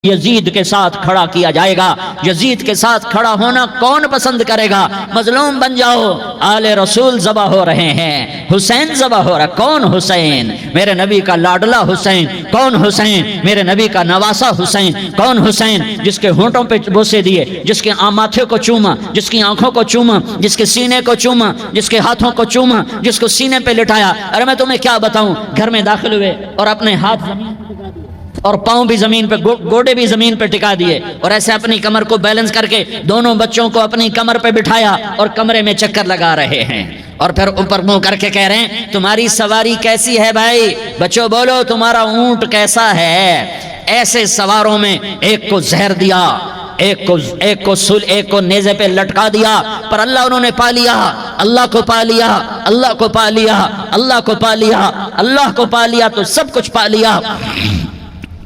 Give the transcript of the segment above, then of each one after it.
یزید کے ساتھ کھڑا کیا جائے گا۔ یزید کے ساتھ کھڑا ہونا کون پسند کرے گا؟ مظلوم بن جاؤ، آل رسول ذبح ہو رہے ہیں، حسین ذبح ہو رہا۔ کون حسین؟ میرے نبی کا لاڈلا حسین۔ کون حسین؟ میرے نبی کا نواسا حسین۔ کون حسین؟ جس کے ہونٹوں پہ بوسے دیے، جس کے ماتھے کو چوما، جس کی آنکھوں کو چوما، جس کے سینے کو چوما، جس کے ہاتھوں کو چوما، جس کو سینے پہ لٹایا۔ ارے میں تمہیں کیا بتاؤں، گھر میں داخل ہوئے اور اپنے ہاتھ زمین پہ ٹکا دیے اور پاؤں بھی زمین پہ، گوڑے بھی زمین پہ ٹکا دیے، اور ایسے اپنی کمر کو بیلنس کر کے دونوں بچوں کو اپنی کمر پہ بٹھایا اور کمرے میں چکر لگا رہے ہیں، اور پھر اوپر منہ کر کے کہہ رہے ہیں تمہاری سواری کیسی ہے بھائی؟ بچوں بولو تمہارا اونٹ کیسا ہے؟ ایسے سواروں میں ایک کو زہر دیا، ایک کو نیزے پہ لٹکا دیا، پر اللہ انہوں نے پا لیا، اللہ کو پا لیا، اللہ کو پا لیا، اللہ کو پا لیا، اللہ کو پا لیا تو سب کچھ پا لیا۔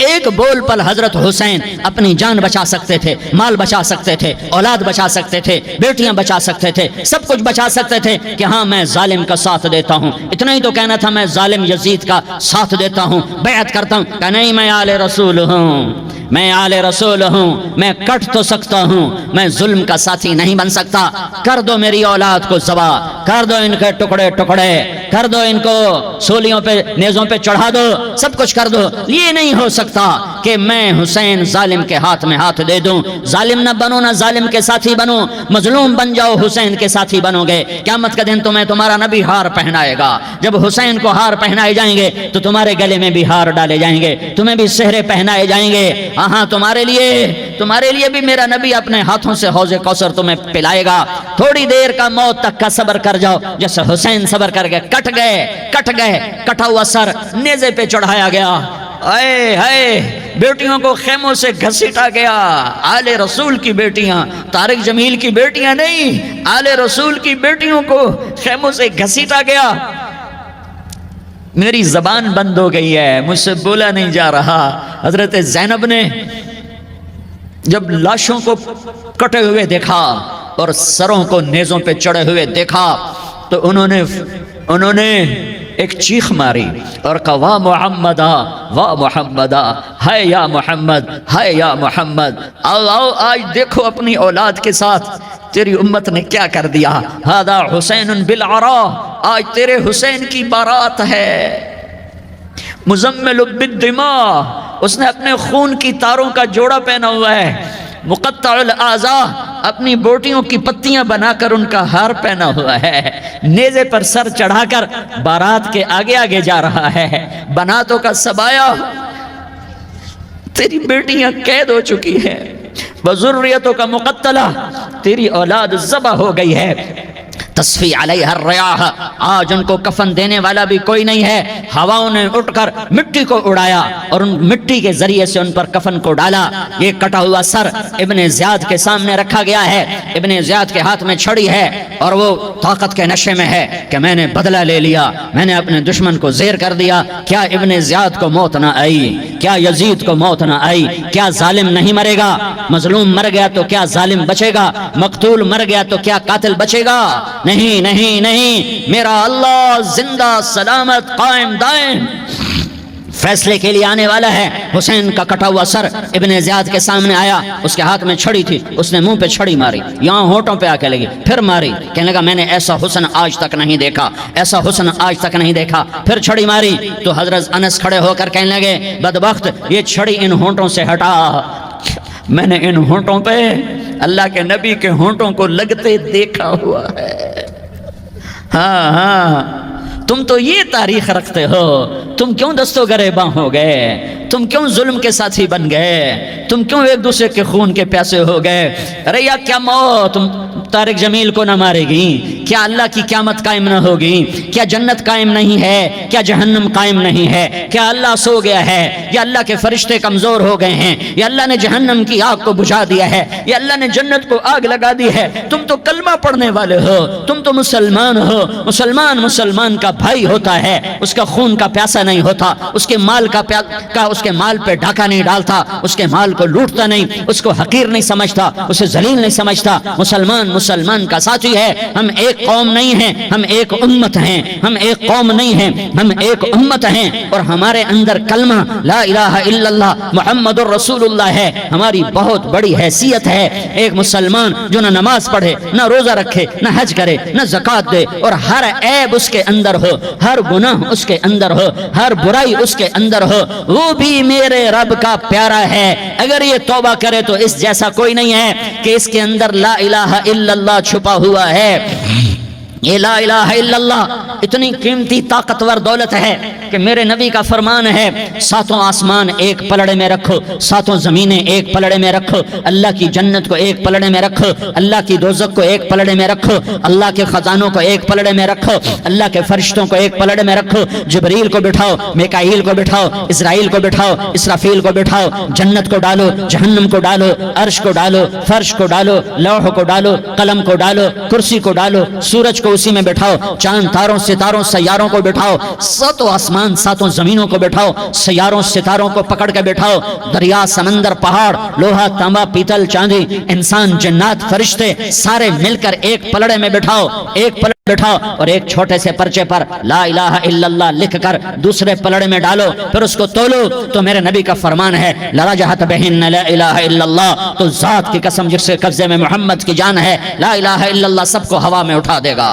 ایک بول پل حضرت حسین اپنی جان بچا سکتے تھے، مال بچا سکتے تھے، اولاد بچا سکتے تھے، بیٹیاں بچا سکتے تھے، سب کچھ بچا سکتے تھے کہ ہاں میں ظالم کا ساتھ دیتا ہوں۔ اتنا ہی تو کہنا تھا میں ظالم یزید کا ساتھ دیتا ہوں، بیعت کرتا ہوں، کہ نہیں میں آل رسول ہوں، میں آل رسول ہوں، میں کٹ تو سکتا ہوں، میں ظلم کا ساتھی نہیں بن سکتا۔ کر دو میری اولاد کو ذبح، کر دو ان کے ٹکڑے ٹکڑے، کر دو ان کو سولیوں پہ نیزوں پہ چڑھا دو، سب کچھ کر دو۔ یہ نہیں ہو سکتا کہ میں حسین ظالم کے ہاتھ میں ہاتھ دے دوں۔ ظالم نہ بنو، نہ ظالم کے ساتھی بنو، مظلوم بن جاؤ، حسین کے ساتھی بنو گے۔ قیامت کا دن تمہیں تمہارا نبی ہار پہنائے گا۔ جب حسین کو ہار پہنائے جائیں گے تو تمہارے گلے میں بھی ہار ڈالے جائیں گے، تمہیں بھی سہرے پہنائے جائیں گے۔ ہاں تمہارے لیے بھی میرا نبی اپنے ہاتھوں سے حوض کوثر تمہیں پلائے گا۔ تھوڑی دیر کا موت تک کا صبر کر جاؤ، جیسے حسین صبر کر کے کٹ گئے، کٹا ہوا سر نیزے پہ چڑھایا گیا۔ اے بیٹیوں کو خیموں سے گھسیٹا گیا۔ آل رسول کی بیٹیاں، طارق جمیل کی بیٹیاں نہیں، آل رسول کی بیٹیوں کو خیموں سے گھسیٹا گیا۔ میری زبان بند ہو گئی ہے، مجھ سے بولا نہیں جا رہا۔ حضرت زینب نے جب لاشوں کو کٹے ہوئے دیکھا اور سروں کو نیزوں پہ چڑھے ہوئے دیکھا تو انہوں نے ایک چیخ ماری اور کہا واہ محمدا، واہ محمدا، ہے یا محمد، ہے یا محمد۔ آؤ آج دیکھو اپنی اولاد کے ساتھ تیری امت نے کیا کر دیا۔ ہذا حسین بالعراء، آج تیرے حسین کی بارات ہے۔ مزمل بالدماء، اس نے اپنے خون کی تاروں کا جوڑا پہنا ہوا ہے۔ مقطع الاعضاء، اپنی بوٹیوں کی پتیاں بنا کر ان کا ہار پہنا ہوا ہے۔ نیزے پر سر چڑھا کر بارات کے آگے آگے جا رہا ہے۔ بناتوں کا سبایا، تیری بیٹیاں قید ہو چکی ہیں۔ وذریتوں کا مقتلہ، تیری اولاد ذبح ہو گئی ہے۔ تصفی علیہ الریاح، آج ان کو کفن دینے والا بھی کوئی نہیں ہے۔ ہواؤں نے اٹھ کر مٹی کو اڑایا اور ان مٹی کے ذریعے سے ان پر کفن کو ڈالا۔ یہ کٹا ہوا سر ابن زیاد کے سامنے رکھا گیا ہے۔ ابن زیاد کے ہاتھ میں چھڑی ہے اور وہ طاقت کے نشے میں ہے کہ میں نے بدلہ لے لیا، میں نے اپنے دشمن کو زیر کر دیا۔ کیا ابن زیاد کو موت نہ آئی؟ کیا یزید کو موت نہ آئی؟ کیا ظالم نہیں مرے گا؟ مظلوم مر گیا تو کیا ظالم بچے گا؟ مقتول مر گیا تو کیا قاتل بچے گا؟ نہیں نہیں نہیں، میرا اللہ زندہ سلامت قائم دائم فیصلے کے لیے آنے والا ہے۔ حسین کا کٹا ہوا سر ابن زیاد کے سامنے آیا، اس کے ہاتھ میں چھڑی تھی، اس نے منہ پہ چھڑی ماری، یہاں ہونٹوں پہ آ کے لگی، پھر ماری، کہنے لگا میں نے ایسا حسن آج تک نہیں دیکھا، ایسا حسن آج تک نہیں دیکھا، پھر چھڑی ماری تو حضرت انس کھڑے ہو کر کہنے لگے بدبخت یہ چھڑی ان ہونٹوں سے ہٹا، میں نے ان ہونٹوں پہ اللہ کے نبی کے ہونٹوں کو لگتے دیکھا ہوا ہے۔ ہاں تم تو یہ تاریخ رکھتے ہو، تم کیوں دستوں گریباں ہو گئے؟ تم کیوں ظلم کے ساتھی بن گئے؟ تم کیوں ایک دوسرے کے خون کے پیاسے ہو گئے؟ ارے یا کیا موت طارق جمیل کو نہ مارے گی؟ کیا اللہ کی قیامت قائم نہ ہوگی؟ کیا جنت قائم نہیں ہے؟ کیا جہنم قائم نہیں ہے؟ کیا اللہ سو گیا ہے؟ یا اللہ کے فرشتے کمزور ہو گئے ہیں؟ یا اللہ نے جہنم کی آگ کو بجھا دیا ہے؟ یا اللہ نے جنت کو آگ لگا دی ہے؟ تم تو کلمہ پڑھنے والے ہو، تم تو مسلمان ہو۔ مسلمان کا بھائی ہوتا ہے، اس کا خون کا پیاسا نہیں ہوتا، اس کے مال اس کے مال پہ ڈاکہ نہیں ڈالتا، اس کے مال کو لوٹتا نہیں، اس کو حقیر نہیں سمجھتا، اسے ذلیل نہیں سمجھتا۔ مسلمان مسلمان کا ساتھی ہے، ہم ایک قوم نہیں ہیں، ہم ایک امت ہیں، ہم ایک قوم نہیں ہیں، ہم ایک امت ہیں، اور ہمارے اندر کلمہ لا الہ الا اللہ محمد الرسول اللہ ہے، ہماری بہت بڑی حیثیت ہے۔ ایک مسلمان جو نہ نماز پڑھے، نہ روزہ رکھے، نہ حج کرے، نہ زکوٰۃ دے، اور ہر عیب اس کے اندر ہو، ہر گناہ اس کے اندر ہو، ہر برائی اس کے اندر ہو، وہ بھی میرے رب کا پیارا ہے۔ اگر یہ توبہ کرے تو اس جیسا کوئی نہیں ہے کہ اس کے اندر لا الہ الا اللہ چھپا ہوا ہے۔ یہ لا الہ الا اللہ اتنی قیمتی طاقتور دولت ہے کہ میرے نبی کا فرمان ہے، ساتوں آسمان ایک پلڑے میں رکھو، ساتوں زمینیں ایک پلڑے میں رکھو، اللہ کی جنت کو ایک پلڑے میں رکھو، اللہ کی دوزخ کو ایک پلڑے میں رکھو، اللہ کے خزانوں کو ایک پلڑے میں رکھو، اللہ کے فرشتوں کو ایک پلڑے میں رکھو، جبریل کو بٹھاؤ، میکائیل کو بٹھاؤ، اسرائیل کو بٹھاؤ، اسرافیل کو بٹھاؤ، جنت کو ڈالو، جہنم کو ڈالو، عرش کو ڈالو، فرش کو ڈالو، لوح کو ڈالو، قلم کو ڈالو، کرسی کو ڈالو، سورج کو اسی میں بٹھاؤ، چاند تاروں ستاروں سیاروں کو بٹھاؤ، ساتوں آسمان ساتوں زمینوں کو بٹھاؤ، سیاروں ستاروں کو پکڑ کے بٹھاؤ، دریا سمندر پہاڑ لوہا تانبا پیتل چاندی انسان جنات فرشتے سارے مل کر ایک پلڑے میں بٹھاؤ، ایک پلڑے بٹھاؤ، اور ایک چھوٹے سے پرچے پر لا الہ الا اللہ لکھ کر دوسرے پلڑے میں ڈالو، پھر اس کو تولو تو میرے نبی کا فرمان ہے لرجحت بہن لا الہ الا اللہ، تو ذات کی قسم جس کے قبضے میں محمد کی جان ہے، لا الہ الا اللہ سب کو ہوا میں اٹھا دے گا۔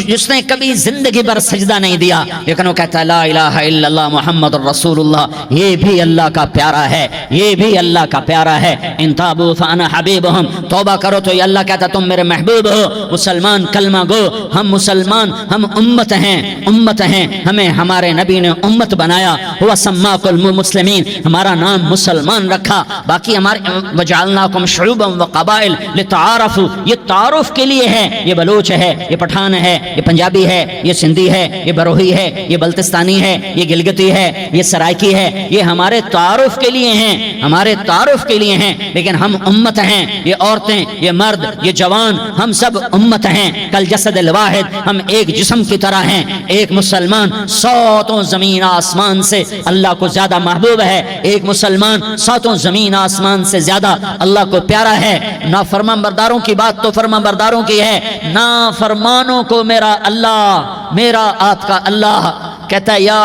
جس نے کبھی زندگی بھر سجدہ نہیں دیا لیکن وہ کہتا ہے لا الہ الا اللہ محمد الرسول اللہ، یہ بھی اللہ کا پیارا ہے، یہ بھی اللہ کا پیارا ہے۔ ان تابوا فانا حبیبہم، توبہ کرو تو یہ اللہ کہتا ہے تم میرے محبوب ہو۔ مسلمان کلمہ گو، ہم مسلمان، ہم امت ہیں، امت ہیں، ہمیں ہمارے نبی نے امت بنایا، ہوا سماکم المسلمین، ہمارا نام مسلمان رکھا، باقی ہمارے وجعلناکم شعوبا وقبائل لتعارفوا، یہ تعارف کے لیے ہے، یہ بلوچ ہے، یہ پٹھان ہے، یہ پنجابی ہے، یہ سندھی ہے، یہ بروہی ہے، یہ بلتستانی ہے، یہ گلگتی ہے، یہ سرائکی ہے، یہ ہمارے تعارف کے لیے ہیں، ہمارے تعارف کے لیے ہیں، لیکن ہم امت ہیں، یہ عورتیں، یہ مرد، یہ جوان، ہم سب امت ہیں، کل جسد الواحد، ہم ایک جسم کی طرح ہیں۔ ایک مسلمان ساتوں زمین آسمان سے اللہ کو زیادہ محبوب ہے، ایک مسلمان ساتوں زمین آسمان سے زیادہ اللہ کو پیارا ہے۔ نافرمان برداروں کی بات تو فرمان برداروں کی ہے، نافرمانوں کو میرا اللہ، میرا آپ کا اللہ کہتا ہے یا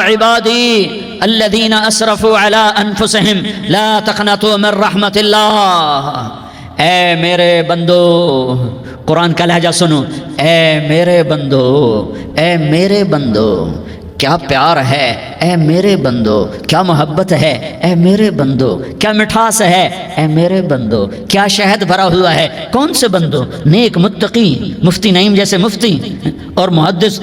عبادی الذین اسرفوا علی انفسہم لا تقنطوا من رحمت اللہ، اے میرے بندو، قرآن کا لہجہ سنو، اے میرے بندو، اے میرے بندو، کیا پیار ہے، اے میرے بندو، کیا محبت ہے، اے میرے بندو، کیا مٹھاس ہے، اے میرے بندو، کیا شہد بھرا ہوا ہے۔ کون سے بندو؟ نیک متقی، مفتی نعیم جیسے مفتی اور محدث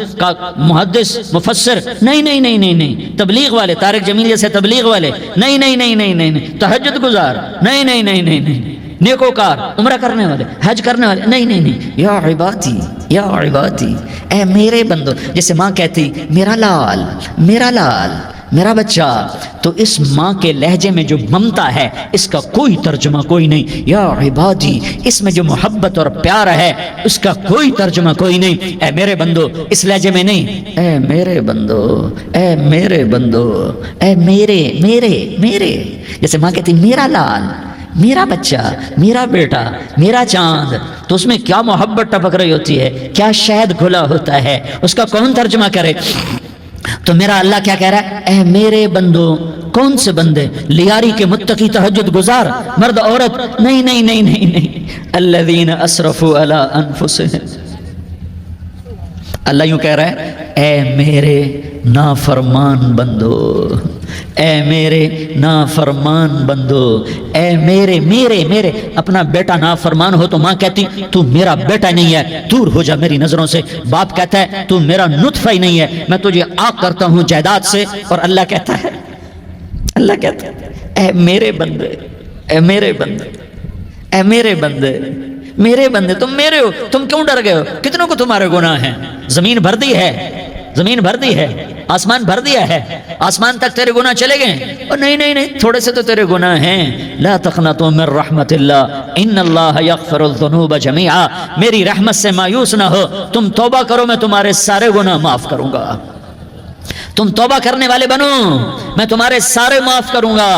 مفسر، نہیں نہیں نہیں نہیں نہیں، تبلیغ والے طارق جمیل جیسے تبلیغ والے، نہیں نہیں نہیں نہیں نہیں، تہجد گزار، نہیں نہیں نہیں نہیں نہیں، نیکوکار، عمرہ کرنے والے، حج کرنے والے، نہیں نہیں نہیں، یا عبادی، یا عبادی، اے میرے بندو، جیسے ماں کہتی میرا لال، میرا لال، میرا بچہ، تو اس ماں کے لہجے میں جو ممتا ہے اس کا کوئی ترجمہ کوئی نہیں۔ یا عبادی، اس میں جو محبت اور پیار ہے اس کا کوئی ترجمہ کوئی نہیں۔ اے میرے بندو اس لہجے میں نہیں، اے میرے بندو، اے میرے بندو، اے میرے میرے میرے، جیسے ماں کہتی میرا لال، میرا بچہ، میرا بیٹا، میرا چاند، تو اس میں کیا محبت ٹپک رہی ہوتی ہے، کیا شہد گھلا ہوتا ہے، اس کا کون ترجمہ کرے؟ تو میرا اللہ کیا کہہ رہا ہے؟ اے میرے بندو، کون سے بندے؟ لیاری کے متقی تہجد گزار، مرد عورت، نہیں نہیں نہیں نہیں نہیں، الذین اسرفوا علی انفسہم، اللہ یوں کہہ رہا ہے اے میرے نافرمان بندو، اے میرے نافرمان بندو، اے میرے میرے میرے، اپنا بیٹا نافرمان ہو تو ماں کہتی تو میرا بیٹا نہیں ہے، دور ہو جا میری نظروں سے۔ باپ کہتا ہے تو میرا نطفہ ہی نہیں ہے، میں تجھے آگ کرتا ہوں جائیداد سے، اور اللہ کہتا ہے، اللہ کہتا ہے اے میرے بندے، اے میرے بندے، اے میرے بندے، میرے بندے، تم میرے ہو، تم کیوں ڈر گئے ہو؟ کتنوں کو تمہارے گناہ ہیں؟ زمین بھر دی ہے، زمین بھر دی ہے، آسمان بھر دیا ہے، آسمان تک تیرے گناہ چلے گئے؟ اور نہیں نہیں نہیں، تھوڑے سے تو تیرے گناہ ہیں۔ لا تقنطوا من رحمت اللہ ان اللہ یغفر الذنوب جميعا، میری رحمت سے مایوس نہ ہو، تم توبہ کرو میں تمہارے سارے گناہ معاف کروں گا، تم توبہ کرنے والے بنو میں تمہارے سارے معاف کروں گا۔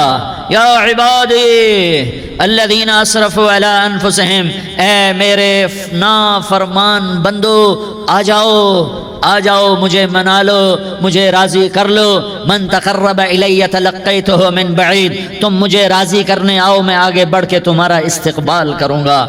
یا عبادی الذین اسرفوا علی انفسہم، اے میرے نافرمان بندو آ جاؤ مجھے منا لو، مجھے راضی کر لو. من تقرب الی تلقیتہ من بعید، تم مجھے راضی کرنے آؤ، میں آگے بڑھ کے تمہارا استقبال کروں گا.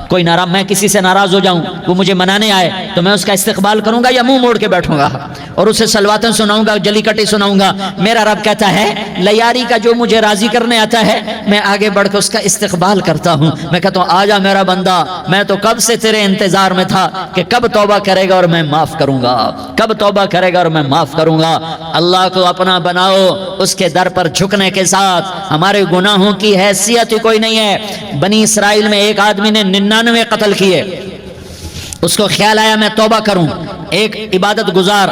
کوئی ناراض، میں کسی سے ناراض ہو جاؤں، وہ مجھے منانے آئے تو میں اس کا استقبال کروں گا یا منہ موڑ کے بیٹھوں گا اور اسے سلواتیں سناؤں گا، جلی کٹی سناؤں گا؟ میرا رب کہتا ہے لیاری کا جو مجھے راضی کرنے آتا ہے میں آگے بڑھ کے اس کا استقبال کرتا ہوں. میں کہتا ہوں آجا میرا بندہ، میں تو کب سے تیرے انتظار میں تھا کہ کب توبہ کرے گا اور میں معاف کروں گا، کب توبہ کرے گا اور میں معاف کروں گا. اللہ کو اپنا بناؤ، اس کے در پر جھکنے کے ساتھ. ہمارے گناہوں کی حیثیت ہی کوئی نہیں ہے. بنی اسرائیل میں ایک آدمی نے 99 قتل کیے، اس کو خیال آیا میں توبہ کروں. ایک عبادت گزار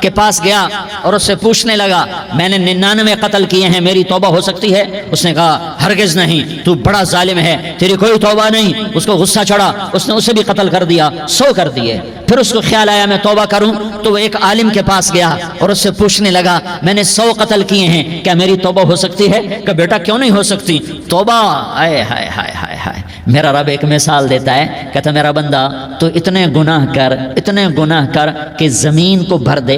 کے پاس گیا اور اس سے پوچھنے لگا میں نے 99 قتل کیے ہیں، میری توبہ ہو سکتی ہے؟ اس نے کہا ہرگز نہیں، تو بڑا ظالم ہے، تیری کوئی توبہ نہیں. اس کو غصہ چڑھا، اس نے اسے بھی قتل کر دیا، 100 کر دیے. پھر اس کو خیال آیا میں توبہ کروں تو وہ ایک عالم کے پاس گیا اور اس سے پوچھنے لگا میں نے 100 قتل کیے ہیں، کیا میری توبہ ہو سکتی ہے؟ کہ بیٹا کیوں نہیں ہو سکتی توبہ؟ ہائے ہائے ہائے ہائے ہائے. میرا رب ایک مثال دیتا ہے، کہتا میرا بندہ تو اتنے گناہ کر کہ زمین کو بھر دے،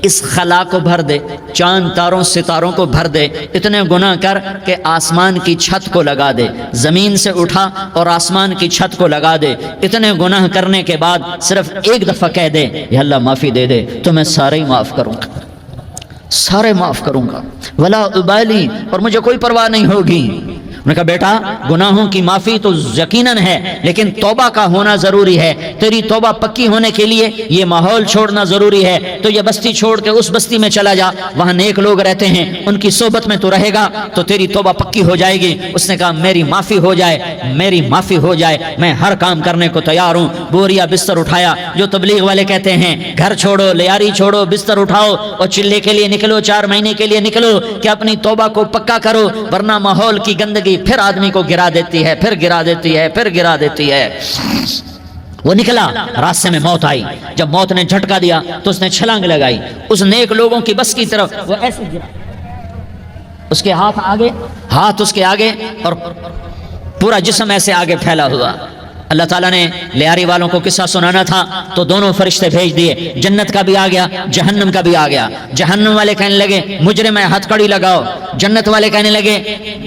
اس خلا کو بھر دے، چاند تاروں ستاروں کو بھر دے. اتنے گناہ کر کہ آسمان کی چھت کو لگا دے، زمین سے اٹھا اور آسمان کی چھت کو لگا دے. اتنے گناہ کرنے کے بعد صرف ایک دفعہ کہہ دے یا اللہ معافی دے دے تو میں سارے ہی معاف کروں گا، سارے معاف کروں گا، ولا ابالی، اور مجھے کوئی پرواہ نہیں ہوگی. نے کہا بیٹا گناہوں کی معافی تو یقیناً ہے لیکن توبہ کا ہونا ضروری ہے. تیری توبہ پکی ہونے کے لیے یہ ماحول چھوڑنا ضروری ہے. تو یہ بستی چھوڑ کے اس بستی میں چلا جا، وہاں نیک لوگ رہتے ہیں، ان کی صحبت میں تو رہے گا تو تیری توبہ پکی ہو جائے گی. اس نے کہا میری معافی ہو جائے، میری معافی ہو جائے، میں ہر کام کرنے کو تیار ہوں. بوریا بستر اٹھایا، جو تبلیغ والے کہتے ہیں گھر چھوڑو، لیاری چھوڑو، بستر اٹھاؤ اور چلے کے لیے نکلو، 4 مہینے کے لیے نکلو کہ اپنی توبہ کو پکا کرو، ورنہ ماحول کی گندگی پھر آدمی کو گرا دیتی ہے، پھر گرا دیتی ہے، پھر گرا دیتی ہے. وہ نکلا، راستے میں موت آئی. جب موت نے جھٹکا دیا تو اس نے چھلانگ لگائی اس نیک لوگوں کی بس کی طرف. وہ ایسے گرا، اس کے ہاتھ اس کے آگے اور پورا جسم ایسے آگے پھیلا ہوا. اللہ تعالیٰ نے لیاری والوں کو قصہ سنانا تھا تو دونوں فرشتے بھیج دیے. جنت کا بھی آ گیا، جہنم کا بھی آ گیا. جہنم والے کہنے لگے مجرم ہے، ہتھ کڑی لگاؤ. جنت والے کہنے لگے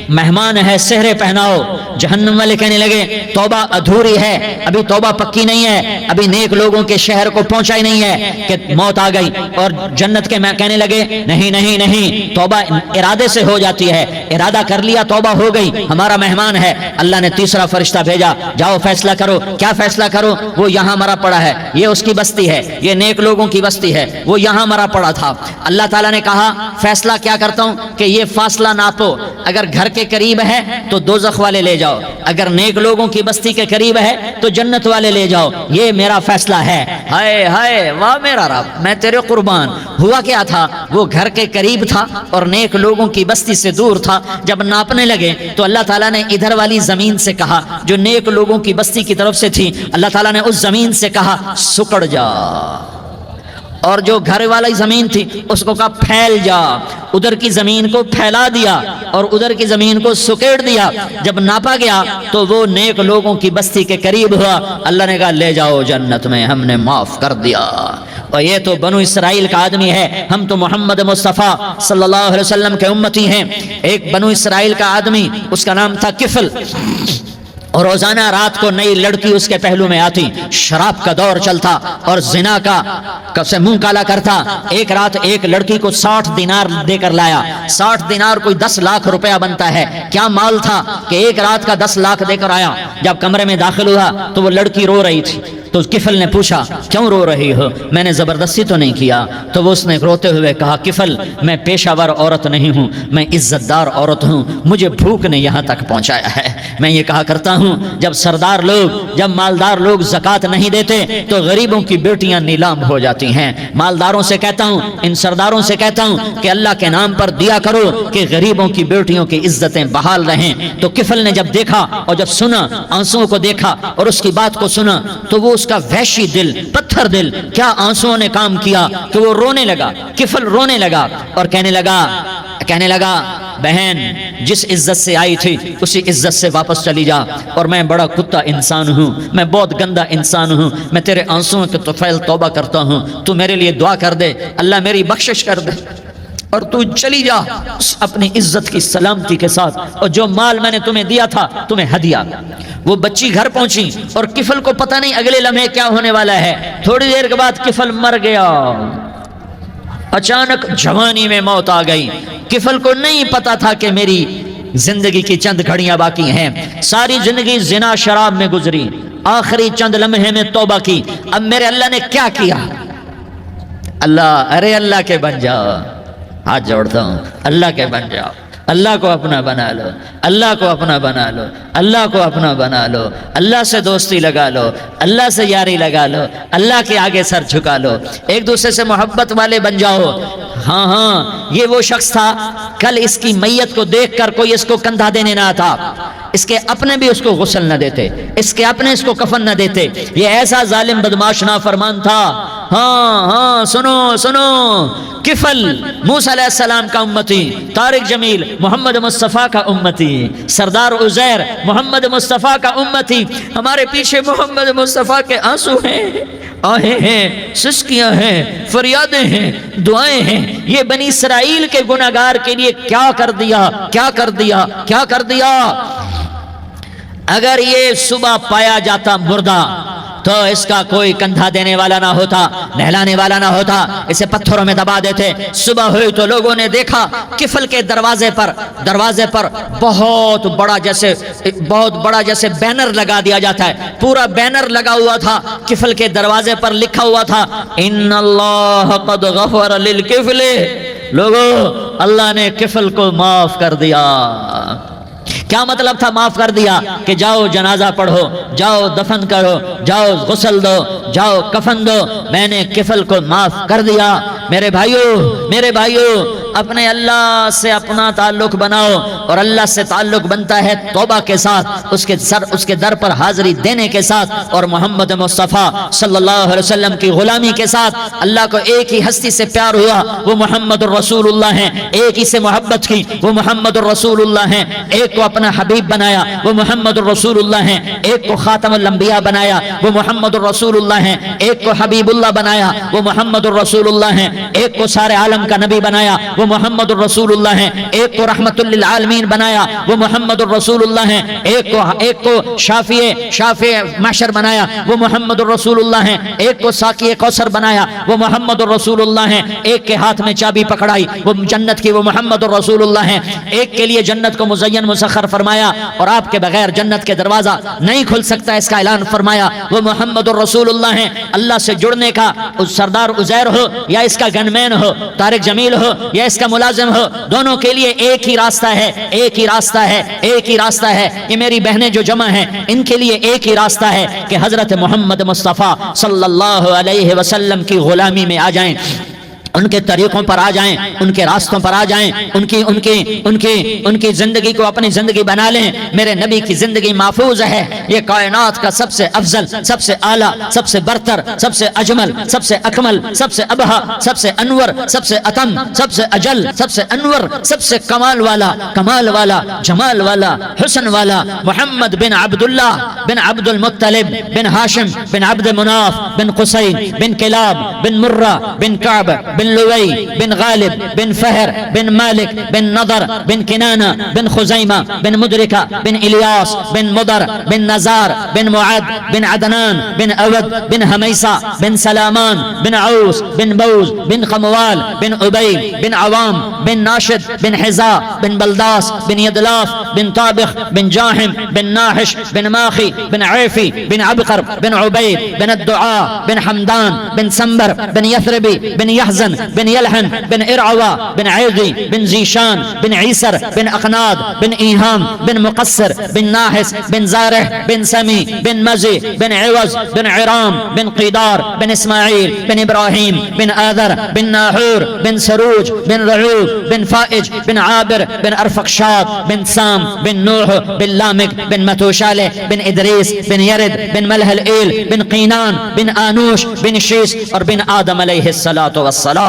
مہمان ہے، سہرے پہناؤ. جہنم والے کہنے لگے توبہ ادھوری ہے، ابھی توبہ پکی نہیں ہے، ابھی نیک لوگوں کے شہر کو پہنچا ہی نہیں ہے کہ موت آ گئی. اور جنت کے کہنے لگے نہیں نہیں نہیں، توبہ ارادے سے ہو جاتی ہے، ارادہ کر لیا توبہ ہو گئی، ہمارا مہمان ہے. اللہ نے تیسرا فرشتہ بھیجا، جاؤ فیصلہ کرو. کیا فیصلہ کرو؟ وہ یہاں مرا پڑا ہے، یہ اس کی بستی ہے، یہ نیک لوگوں کی بستی ہے، وہ یہاں مرا پڑا تھا. اللہ تعالیٰ نے کہا فیصلہ کیا کرتا ہوں کہ یہ فاصلہ ناپو، اگر گھر کے قریب ہے تو دوزخ والے لے جاؤ، اگر نیک لوگوں کی بستی کے قریب ہے تو جنت والے لے جاؤ. یہ میرا فیصلہ ہے. ہائے ہائے واہ میرا رب، میں تیرے قربان. ہوا کیا تھا؟ وہ گھر کے قریب تھا اور نیک لوگوں کی بستی سے دور تھا. جب ناپنے لگے تو اللہ تعالیٰ نے ادھر والی زمین سے کہا جو نیک لوگوں کی بستی کی طرف سے تھی، اللہ تعالیٰ نے اس زمین سے کہا سکڑ جا. اور جو گھر والی زمین تھی اس کو کہا پھیل جا. ادھر کی زمین کو پھیلا دیا اور ادھر کی زمین کو سکیڑ دیا. جب ناپا گیا تو وہ نیک لوگوں کی بستی کے قریب ہوا. اللہ نے کہا لے جاؤ جنت میں، ہم نے معاف کر دیا. اور یہ تو بنو اسرائیل کا آدمی ہے، ہم تو محمد مصطفیٰ صلی اللہ علیہ وسلم کے امتی ہیں. ایک بنو اسرائیل کا آدمی، اس کا نام تھا کفل، اور روزانہ رات کو نئی لڑکی اس کے پہلو میں آتی. شراب کا دور چلتا اور زنا کا سے منہ کالا کرتا. ایک رات ایک لڑکی کو 60 دینار دے کر لایا. 60 دینار کوئی 10 لاکھ روپیہ بنتا ہے. کیا مال تھا کہ ایک رات کا 10 لاکھ دے کر آیا. جب کمرے میں داخل ہوا تو وہ لڑکی رو رہی تھی. تو کفل نے پوچھا کیوں رو رہی ہو؟ میں نے زبردستی تو نہیں کیا. تو وہ اس نے روتے ہوئے کہا کفل میں پیشہ ور عورت نہیں ہوں، میں عزت دار عورت ہوں، مجھے بھوک نے یہاں تک پہنچایا ہے. میں یہ کہا کرتا ہوں جب سردار لوگ، جب مالدار لوگ زکوٰۃ نہیں دیتے تو غریبوں کی بیٹیاں نیلام ہو جاتی ہیں. مالداروں سے کہتا ہوں، ان سرداروں سے کہتا ہوں کہ اللہ کے نام پر دیا کرو کہ غریبوں کی بیٹیوں کی عزتیں بحال رہیں. تو کفل نے جب دیکھا اور جب سنا، آنسوؤں کو دیکھا اور اس کی بات کو سنا تو وہ اس کا وحشی دل، پتھر دل، کیا آنسوؤں نے کام کیا کہ وہ رونے لگا. کفل رونے لگا اور کہنے لگا بہن جس عزت سے آئی تھی اسی عزت سے واپس چلی جا، اور میں بڑا کتا انسان ہوں، میں بہت گندا انسان ہوں، میں تیرے آنسوؤں کے طفیل توبہ کرتا ہوں، تو میرے لیے دعا کر دے، اللہ میری بخشش کر دے، اور تو چلی جا اپنی عزت کی سلامتی کے ساتھ، اور جو مال میں نے تمہیں دیا تھا تمہیں ہدیہ۔ وہ بچی گھر پہنچی اور کفل کو پتہ نہیں اگلے لمحے کیا ہونے والا ہے، تھوڑی دیر کے بعد کفل مر گیا، اچانک جوانی میں موت آ گئی۔ کفل کو نہیں پتا تھا کہ میری زندگی کی چند گھڑیاں باقی ہیں، ساری زندگی زنا شراب میں گزری، آخری چند لمحے میں توبہ کی، اب میرے اللہ نے کیا کیا؟ ارے اللہ کے بن جاؤ، ہاتھ جوڑتا ہوں، اللہ کے بن جاؤ، اللہ کو اپنا بنا لو، اللہ کو اپنا بنا لو، اللہ کو اپنا بنا لو، اللہ سے دوستی لگا لو، اللہ سے یاری لگا لو، اللہ کے آگے سر جھکا لو، ایک دوسرے سے محبت والے بن جاؤ۔ ہاں یہ وہ شخص تھا، کل اس کی میت کو دیکھ کر کوئی اس کو کندھا دینے نہ تھا، اس کے اپنے بھی اس کو غسل نہ دیتے، اس کے اپنے اس کو کفن نہ دیتے، یہ ایسا ظالم بدماش نافرمان تھا۔ ہاں سنو سنو، کفل موسیٰ علیہ السلام کا امتی، طارق جمیل محمد مصطفیٰ کا امتی، سردار عزیر محمد مصطفیٰ کا امتی، ہمارے پیچھے محمد مصطفیٰ کے آنسو ہیں، آہیں ہیں، سسکیاں ہیں، فریادیں ہیں، دعائیں ہیں، یہ بنی اسرائیل کے گناہگار کے لیے کیا کر دیا، کیا کر دیا، کیا کر دیا۔ اگر یہ صبح پایا جاتا مردہ تو اس کا کوئی کندھا دینے والا نہ ہوتا، نہلانے والا نہ ہوتا، اسے پتھروں میں دبا دیتے۔ صبح ہوئی تو لوگوں نے دیکھا کفل کے دروازے پر بہت بڑا جیسے بینر لگا دیا جاتا ہے، پورا بینر لگا ہوا تھا، کفل کے دروازے پر لکھا ہوا تھا ان اللہ قد غفر للکفل، لوگوں اللہ نے کفل کو معاف کر دیا۔ کیا مطلب تھا معاف کر دیا؟ کہ جاؤ جنازہ پڑھو، جاؤ دفن کرو، جاؤ غسل دو، جاؤ کفن دو، میں نے کفل کو معاف کر دیا۔ میرے بھائیو اپنے اللہ سے اپنا تعلق بناؤ، اور اللہ سے تعلق بنتا ہے توبہ کے ساتھ، اس کے در پر حاضری دینے کے ساتھ، اور محمد مصطفیٰ صلی اللہ علیہ وسلم کی غلامی کے ساتھ۔ اللہ کو ایک ہی ہستی سے پیار ہوا، وہ محمد الرسول اللہ ہیں، ایک ہی سے محبت کی، وہ محمد الرسول اللہ ہیں، ایک کو اپنا حبیب بنایا وہ محمد الرسول اللہ ہیں، ایک کو خاتم الانبیاء بنایا وہ محمد الرسول اللہ ہیں، ایک کو حبیب اللہ بنایا وہ محمد الرسول اللہ ہیں، ایک کو سارے عالم کا نبی بنایا وہ محمد الرسول اللہ ہیں، ایک کو رحمت للعالمین بنایا وہ محمد الرسول اللہ ہیں، ایک کو شافع محشر بنایا وہ محمد الرسول اللہ ہیں، ایک کو ساقی کوثر بنایا وہ محمد الرسول اللہ ہیں، ایک کے ہاتھ میں چابی پکڑائی وہ جنت کی وہ محمد الرسول اللہ ہیں، ایک کے لیے جنت کو مزین مسخر فرمایا اور آپ کے بغیر جنت کے دروازہ نہیں کھل سکتا اس کا اعلان فرمایا وہ محمد الرسول اللہ ہیں۔ اللہ سے جڑنے کا سردار عزیر ہو یا اس کا گنمین ہو، طارق جمیل ہو یا اس کا ملازم ہو، دونوں کے لیے ایک ہی راستہ ہے، ایک ہی راستہ ہے، ایک ہی راستہ ہے۔ یہ میری بہنیں جو جمع ہیں ان کے لیے ایک ہی راستہ ہے کہ حضرت محمد مصطفیٰ صلی اللہ علیہ وسلم کی غلامی میں آ جائیں، ان کے طریقوں پر آ جائیں، ان کے راستوں پر آ جائیں، ان کی زندگی کو اپنی زندگی بنا لیں۔ میرے نبی کی زندگی محفوظ ہے، یہ کائنات کا سب سے افضل، سب سے اعلیٰ، سب سے برتر، سب سے اجمل، سب سے اکمل، سب سے ابہا، سب سے انور، سب سے اتم، سب سے اجل، سب سے انور، سب سے کمال والا، جمال والا، حسن والا محمد بن عبداللہ بن عبد المطلب بن ہاشم بن عبد مناف بن قصی بن کلاب بن مرہ بن کعب بن لوی بن غالب بن فہر بن مالک بن نضر بن کنانہ بن خزیمہ بن مدرکہ بن الیاس بن مدر بن نزار بن معد بن عدنان بن اود بن حمیسہ بن سلامان بن عوس بن بوز بن خموال بن عبی بن عوام بن ناشد بن حزا بن بلداس بن یدلاف بن طابخ بن جاحم بن ناحش بن ماخی بن عیفی بن عبقر بن عبید بن الدعاء بن حمدان بن سنبر بن یثربی بن یحزن بن یلحن بن ارعوا بن عیدی بن زیشان بن عیسر بن اقناد بن ایہام بن مقصر بن ناحس بن زارح بن سمی بن مزی بن عوض بن عرام بن قیدار بن اسماعیل بن ابراہیم بن آذر بن ناحور بن سروج بن رعوب بن فائج بن عابر بن ارفقشاد بن سام بن نوح بن لامک بن متوشالہ بن ادریس بن یرد بن ملح الایل بن قینان بن آنوش بن شیس اور بن آدم علیہ الصلاۃ والسلام۔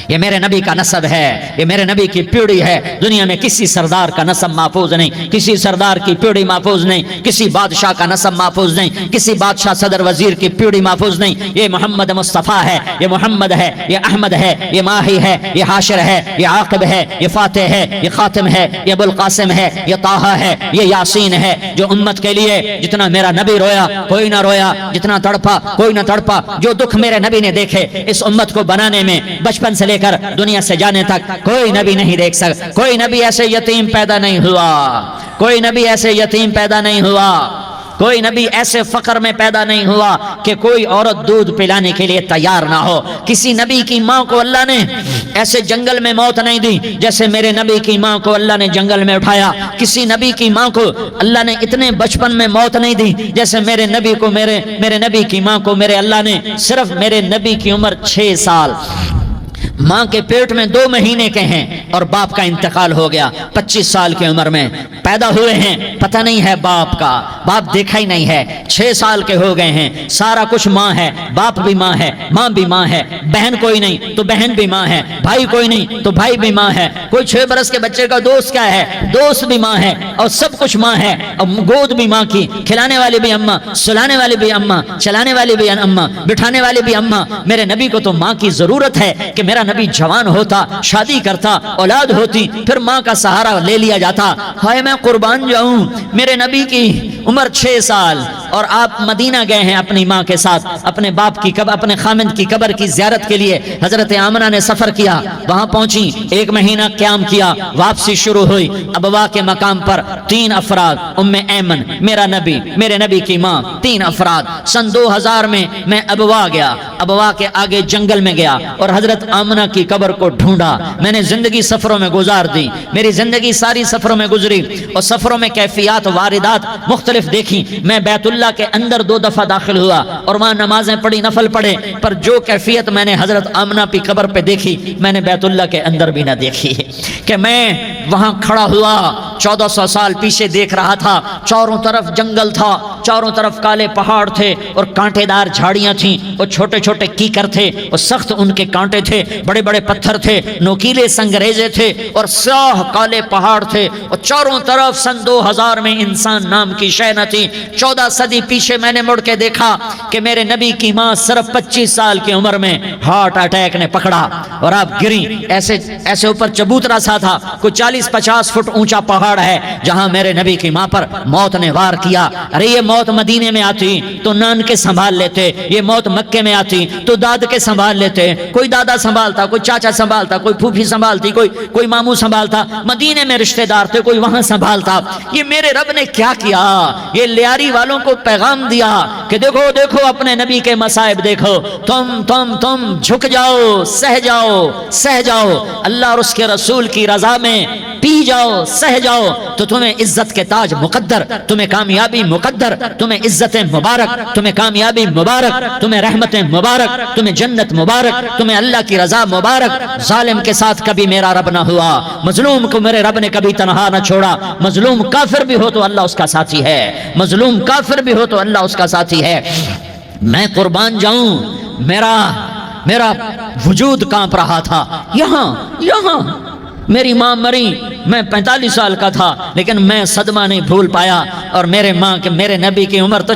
یہ میرے نبی کا نسب ہے، یہ میرے نبی کی پیڑھی ہے. دنیا میں کسی سردار کا نسب محفوظ نہیں، کسی سردار کی پیڑھی محفوظ نہیں، کسی بادشاہ کا نسب محفوظ نہیں، کسی بادشاہ صدر وزیر کی پیڑھی محفوظ نہیں. یہ محمد مصطفیٰ ہے، یہ محمد ہے، یہ احمد ہے، یہ ماہی ہے، یہ حاشر ہے، یہ عاقب ہے، یہ فاتح ہے، یہ خاتم ہے، یہ ابو القاسم ہے، یہ طٰہٰ ہے، یہ یاسین ہے. جو امت کے لیے جتنا میرا نبی رویا کوئی نہ رویا، جتنا تڑپا کوئی نہ تڑپا، جو دکھ میرے نبی نے دیکھے اس امت کو بنانے میں، بچپن سے لے کر دنیا سے جانے تک کوئی نبی نہیں دیکھ سکتا. کوئی نبی ایسے یتیم پیدا نہیں ہوا، کوئی نبی ایسے یتیم پیدا نہیں ہوا، کوئی نبی ایسے فقر میں پیدا نہیں ہوا کہ کوئی عورت دودھ پلانے کے لیے تیار نہ ہو. کسی نبی کی ماں کو اللہ نے ایسے جنگل میں موت نہیں دی جیسے میرے نبی کی ماں کو اللہ نے جنگل میں اٹھایا. کسی نبی کی ماں کو اللہ نے اتنے بچپن میں موت نہیں دی جیسے میرے نبی کو میرے نبی کی ماں کو میرے اللہ نے صرف میرے نبی کی عمر 6 سال، ماں کے پیٹ میں 2 مہینے کے ہیں اور باپ کا انتقال ہو گیا 25 سال کی عمر میں. پیدا ہوئے ہیں، پتہ نہیں ہے باپ کا، باپ دیکھا ہی نہیں ہے. 6 سال کے ہو گئے ہیں، سارا کچھ ماں ہے، باپ بھی ماں ہے، ماں بھی ماں ہے، بہن کوئی نہیں تو بہن بھی ماں ہے، بھائی کوئی نہیں تو بھائی بھی ماں ہے. کوئی 6 برس کے بچے کا دوست کیا ہے، دوست بھی ماں ہے، اور سب کچھ ماں ہے. اور گود بھی ماں کی، کھلانے والی بھی اماں، سلانے والی بھی اماں، چلانے والی بھی اماں، بٹھانے والی بھی اماں. میرے نبی کو تو ماں کی ضرورت ہے کہ میرا نبی جوان ہوتا، شادی کرتا، اولاد ہوتی، پھر ماں کا سہارا لے لیا جاتا. ہائے میں قربان جاؤں، میرے نبی کی عمر 6 سال اور آپ مدینہ گئے ہیں اپنی ماں کے ساتھ، اپنے باپ کی اپنے خامند کی قبر کی زیارت کے لیے. حضرت آمنہ نے سفر کیا، وہاں پہنچی، 1 مہینہ قیام کیا، واپسی شروع ہوئی. ابوا کے مقام پر 3 افراد، ام ایمن، میرا نبی، میرے نبی کی ماں، 3 افراد. سن 2000 میں میں ابوا گیا، ابوا کے آگے جنگل میں گیا اور حضرت آمنہ کی قبر کو ڈھونڈا. میں نے زندگی سفروں میں گزار دی، میری زندگی ساری سفروں میں گزری اور سفروں میں کیفیات واردات مختلف دیکھی. میں بیت اللہ کے اندر 2 دفعہ داخل ہوا اور وہاں نمازیں پڑھی، نفل پڑھے، پر جو کیفیت میں نے حضرت آمنہ کی قبر پہ دیکھی میں نے بیت اللہ کے اندر بھی نہ دیکھی. کہ میں وہاں کھڑا ہوا 1400 سال پیچھے دیکھ رہا تھا، چاروں طرف جنگل تھا، چاروں طرف کالے پہاڑ تھے اور کانٹے دار جھاڑیاں تھیں اور چھوٹے چھوٹے کیکر تھے اور سخت ان کے کانٹے تھے، بڑے بڑے پتھر تھے، نوکیلے سنگریزے تھے اور سیاہ کالے پہاڑ تھے اور چاروں طرف. سن 2000 میں انسان نام کی شے نہ تھی. 14 صدی پیچھے میں نے مڑ کے دیکھا کہ میرے نبی کی ماں صرف 25 سال کی عمر میں ہارٹ اٹیک نے پکڑا اور آپ گری. ایسے اوپر چبوترا سا تھا، کوئی 40-50 فٹ اونچا پہاڑ ہے جہاں میرے نبی کی ماں پر موت نے وار کیا. ارے یہ موت مدینے میں آتی تو نان کے سنبھال لیتے، یہ موت مکے میں آتی تو داد کے سنبھال لیتے. کوئی دادا سنبھالتا، کوئی چاچا سنبھالتا، کوئی پھوپھی سنبھالتی، کوئی ماموں سنبھالتا. مدینے میں رشتہ دار تھے، کوئی وہاں سنبھالتا. یہ میرے رب نے کیا کیا؟ یہ لیاری والوں کو پیغام دیا کہ دیکھو دیکھو اپنے نبی کے مصائب دیکھو، تم جھک جاؤ، سہ جاؤ اللہ اور اس کے رسول کی رضا میں، پی جاؤ، سہ جاؤ تو تمہیں عزت کے تاج مقدر، تمہیں کامیابی مقدر، تمہیں عزتیں مبارک، تمہیں کامیابی مبارک، تمہیں رحمتیں مبارک، تمہیں جنت مبارک، تمہیں اللہ کی رضا مبارک. ظالم کے ساتھ کبھی میرا رب نہ ہوا، مظلوم کو میرے رب نے کبھی تنہا نہ چھوڑا. مظلوم کافر بھی ہو تو اللہ اس کا ساتھی ہے، مظلوم کافر بھی ہو تو اللہ اس کا ساتھی ہے. میں قربان جاؤں، میرا وجود کانپ رہا تھا. یہاں میری ماں مری، میں 45 سال کا تھا لیکن میں صدمہ نہیں بھول پایا. اور میرے نبی کی عمر تو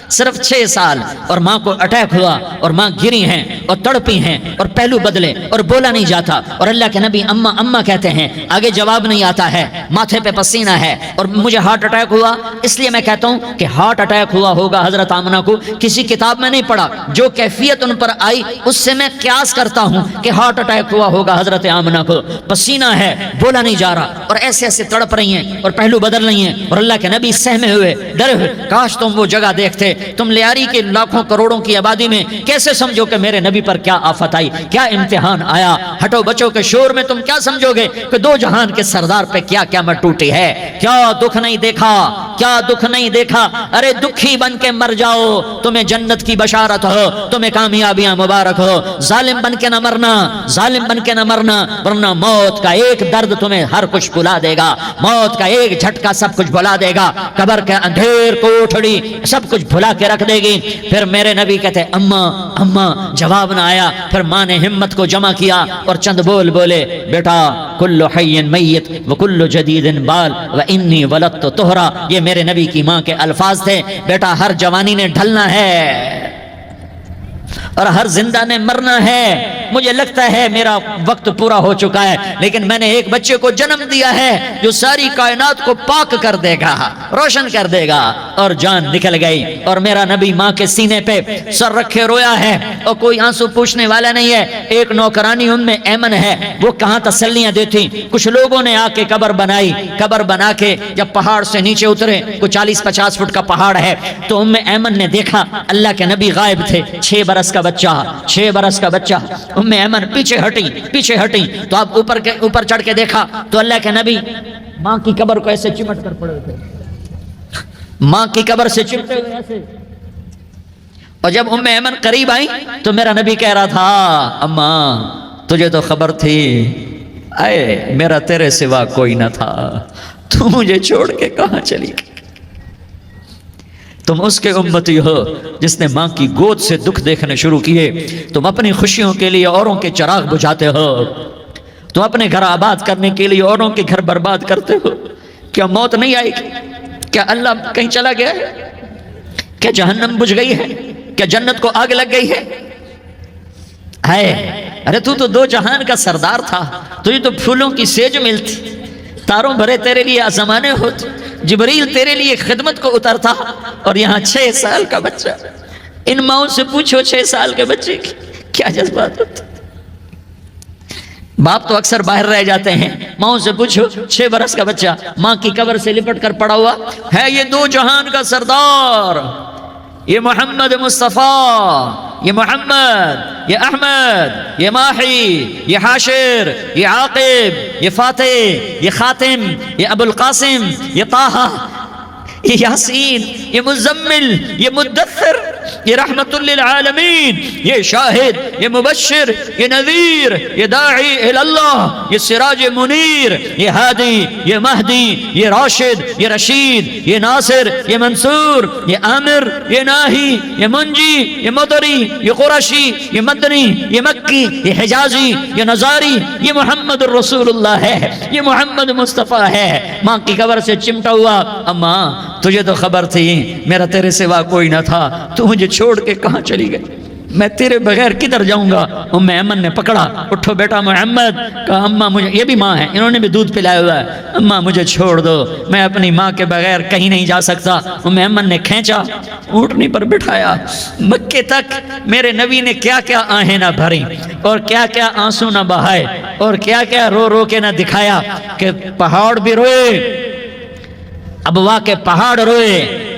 صرف 6 سال اور ماں کو اٹیک ہوا اور ماں گری ہیں اور تڑپی ہیں اور پہلو بدلے اور بولا نہیں جاتا اور اللہ کے نبی اماں کہتے ہیں، آگے جواب نہیں آتا ہے، ماتھے پہ پسینہ ہے اور مجھے ہارٹ اٹیک ہوا. اس لیے میں کہتا ہوں کہ ہارٹ اٹیک ہوا ہوگا حضرت آمنہ کو، کسی کتاب میں نہیں پڑھا، جو کیفیت ان پر آئی اس سے میں قیاس کرتا ہوں کہ ہارٹ اٹیک ہوا ہوگا حضرت آمنہ کو. پسینہ ہے، بولا نہیں جا رہا اور ایسے تڑپ رہی ہیں اور پہلو بدل رہی ہیں اور اللہ کے نبی سہمے ہوئے، ڈرے ہوئے. کاش تم وہ جگہ دیکھتے. تم لیاری کے لاکھوں کروڑوں کی آبادی میں کیسے سمجھو کہ میرے نبی پر کیا آفت آئی، کیا امتحان آیا. ہٹو بچوں کے شور میں تم کیا سمجھو گے کہ 2 جہان کے سردار پہ کیا قیامت ٹوٹی ہے. کیا دکھ نہیں دیکھا، کیا دکھ نہیں دیکھا. ارے دکھی بن کے مر جاؤ، تمہیں جنت کی بشارت ہو، تمہیں کامیابیاں مبارک ہو. ظالم بن کے نہ مرنا، ظالم بن کے نہ مرنا، ورنہ موت کا ایک درد تمہیں ہر کچھ بھلا دے گا، موت کا ایک جھٹکا سب کچھ بھلا دے گا. قبر کے اندھیر کوٹھڑی سب کچھ بھلا کے رکھ دے گی۔ پھر میرے نبی کہتے اماں اماں، جواب نہ آیا۔ پھر ماں نے ہمت کو جمع کیا اور چند بول بولے، بیٹا کل حی میت وکل جدید بال وانی ولدت طہرا، یہ میرے نبی کی ماں کے الفاظ تھے۔ بیٹا ہر جوانی نے ڈھلنا ہے اور ہر زندہ نے مرنا ہے۔ مجھے لگتا ہے میرا وقت پورا ہو چکا ہے، لیکن میں نے ایک بچے کو جنم دیا ہے جو ساری کائنات کو پاک کر دے گا، روشن کر دے گا۔ اور جان نکل گئی اور میرا نبی ماں کے سینے پہ سر رکھے رویا ہے اور کوئی آنسو پوچھنے والا نہیں ہے۔ ایک نوکرانی ایمن ہے، وہ کہاں تسلیاں دیتی۔ کچھ لوگوں نے آ کے قبر بنائی، قبر بنا کے جب پہاڑ سے نیچے اترے، کوئی 40-50 فٹ کا پہاڑ ہے، تو ایمن نے دیکھا اللہ کے نبی غائب تھے، 6 برس کا بچہ، 6 برس کا بچہ۔ ایمن پیچھے ہٹی تو آپ اوپر چڑھ کے دیکھا تو اللہ کے نبی ماں کی قبر کو ایسے چمٹ کر پڑے تھے، ماں کی قبر سے چمٹے ہوئے ایسے۔ اور جب ایمن قریب آئی تو میرا نبی کہہ رہا تھا اماں تجھے تو خبر تھی، اے میرا تیرے سوا کوئی نہ تھا، تو مجھے چھوڑ کے کہاں چلی گئی؟ تم اس کے امتی ہو جس نے ماں کی گود سے دکھ دیکھنے شروع کیے۔ تم اپنی خوشیوں کے لیے اوروں کے چراغ بجھاتے ہو، تم اپنے گھر آباد کرنے کے لیے اوروں کے گھر برباد کرتے ہو۔ کیا موت نہیں آئے گی؟ کیا اللہ کہیں چلا گیا ہے؟ کیا جہنم بجھ گئی ہے؟ کیا جنت کو آگ لگ گئی ہے؟ ارے تو 2 جہان کا سردار تھا، تجھے تو پھولوں کی سیج ملتی، تاروں بھرے تیرے لیے آسمانے ہوتے، جبریل تیرے لیے خدمت کو اترتا، اور یہاں 6 سال کا بچہ۔ ان ماؤں سے پوچھو 6 سال کے بچے کی کیا جذبات ہوتے۔ باپ تو اکثر باہر رہ جاتے ہیں، ماؤں سے پوچھو 6 برس کا بچہ ماں کی قبر سے لپٹ کر پڑا ہوا ہے۔ یہ 2 جہان کا سردار، یہ محمد مصطفیٰ، یہ محمد، یہ احمد، یہ ماہی، یہ حاشر، یہ عاقب، یہ فاتح، یہ خاتم، یہ ابو القاسم، یہ طٰہٰ، یہ یاسین، یہ مزمل، یہ مدثر، یہ رحمت للعالمین، یہ شاہد، یہ مبشر، یہ نذیر، یہ داعی اللہ، یہ سراج منیر، یہ ہادی، یہ مہدی، یہ راشد، یہ رشید، یہ ناصر، یہ منصور، یہ عامر، یہ ناہی، یہ منجی، یہ مدری، یہ قرشی، یہ مدنی، یہ مکی، یہ حجازی، یہ نظاری، یہ محمد الرسول اللہ ہے، یہ محمد مصطفیٰ ہے۔ ماں کی قبر سے چمٹا ہوا، اماں تجھے تو خبر تھی میرا تیرے سوا کوئی نہ تھا، تو مجھے چھوڑ کے کہاں چلی گئی؟ میں تیرے بغیر کدھر جاؤں گا؟ ایمن نے پکڑا، اٹھو بیٹا محمد، کہا اماں مجھے، یہ بھی ماں ہے، انہوں نے بھی دودھ پلایا ہوا ہے، اماں مجھے چھوڑ دو، میں اپنی ماں کے بغیر کہیں نہیں جا سکتا۔ ایمن نے کھینچا، اونٹنی پر بٹھایا، مکے تک میرے نبی نے کیا کیا آہیں نہ بھری اور کیا کیا آنسو نہ بہائے اور کیا کیا رو رو کے نہ دکھایا کہ پہاڑ بھی روئے، ابوا کے پہاڑ روئے،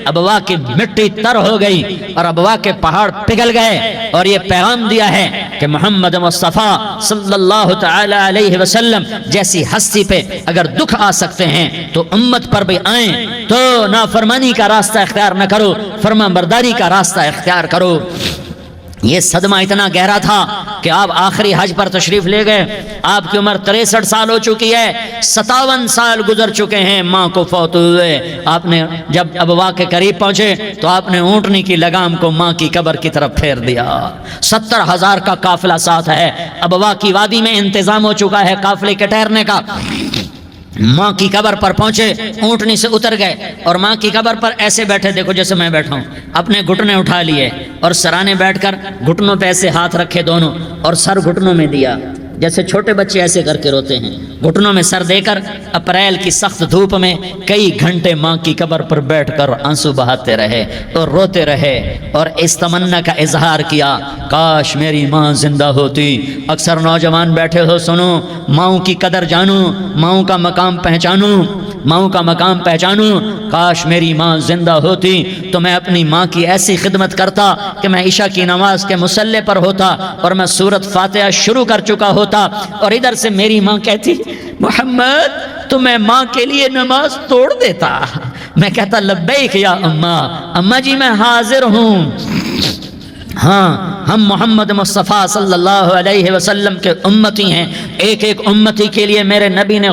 ابوا کی مٹی تر ہو گئی اور ابوا کے پہاڑ پگھل گئے۔ اور یہ پیغام دیا ہے کہ محمد مصطفیٰ صلی اللہ تعالی علیہ وسلم جیسی ہستی پہ اگر دکھ آ سکتے ہیں تو امت پر بھی آئیں، تو نافرمانی کا راستہ اختیار نہ کرو، فرما برداری کا راستہ اختیار کرو۔ یہ صدمہ اتنا گہرا تھا کہ آپ آخری حج پر تشریف لے گئے، آپ کی عمر 63 سال ہو چکی ہے، 57 سال گزر چکے ہیں ماں کو فوت ہوئے۔ آپ نے جب ابوا کے قریب پہنچے تو آپ نے اونٹنی کی لگام کو ماں کی قبر کی طرف پھیر دیا۔ 70,000 کا قافلہ ساتھ ہے، ابوا کی وادی میں انتظام ہو چکا ہے قافلے کے ٹھہرنے کا۔ ماں کی قبر پر پہنچے، اونٹنی سے اتر گئے اور ماں کی قبر پر ایسے بیٹھے، دیکھو جیسے میں بیٹھا ہوں، اپنے گھٹنے اٹھا لیے اور سرانے بیٹھ کر گھٹنوں پہ ایسے ہاتھ رکھے دونوں اور سر گھٹنوں میں دیا، جیسے چھوٹے بچے ایسے کر کے روتے ہیں، گھٹنوں میں سر دے کر اپریل کی سخت دھوپ میں کئی گھنٹے ماں کی قبر پر بیٹھ کر آنسو بہاتے رہے اور روتے رہے اور اس تمنا کا اظہار کیا، کاش میری ماں زندہ ہوتی۔ اکثر نوجوان بیٹھے ہو، سنو، ماؤں کی قدر جانو، ماؤں کا مقام پہچانو، ماؤں کا مقام پہچانو۔ کاش میری ماں زندہ ہوتی تو میں اپنی ماں کی ایسی خدمت کرتا کہ میں عشاء کی نماز کے مصلی پر ہوتا اور میں سورۃ فاتحہ شروع کر چکا ہوتا اور ادھر سے میری ماں کہتی محمد تو میں ماں کے لیے نماز توڑ دیتا، میں کہتا لبیک یا اماں، اماں جی میں حاضر ہوں۔ ہاں، ہم محمد مصطفیٰ صلی اللہ علیہ وسلم کے امتی ہیں، ایک ایک امتی کے لیے میرے نبی نے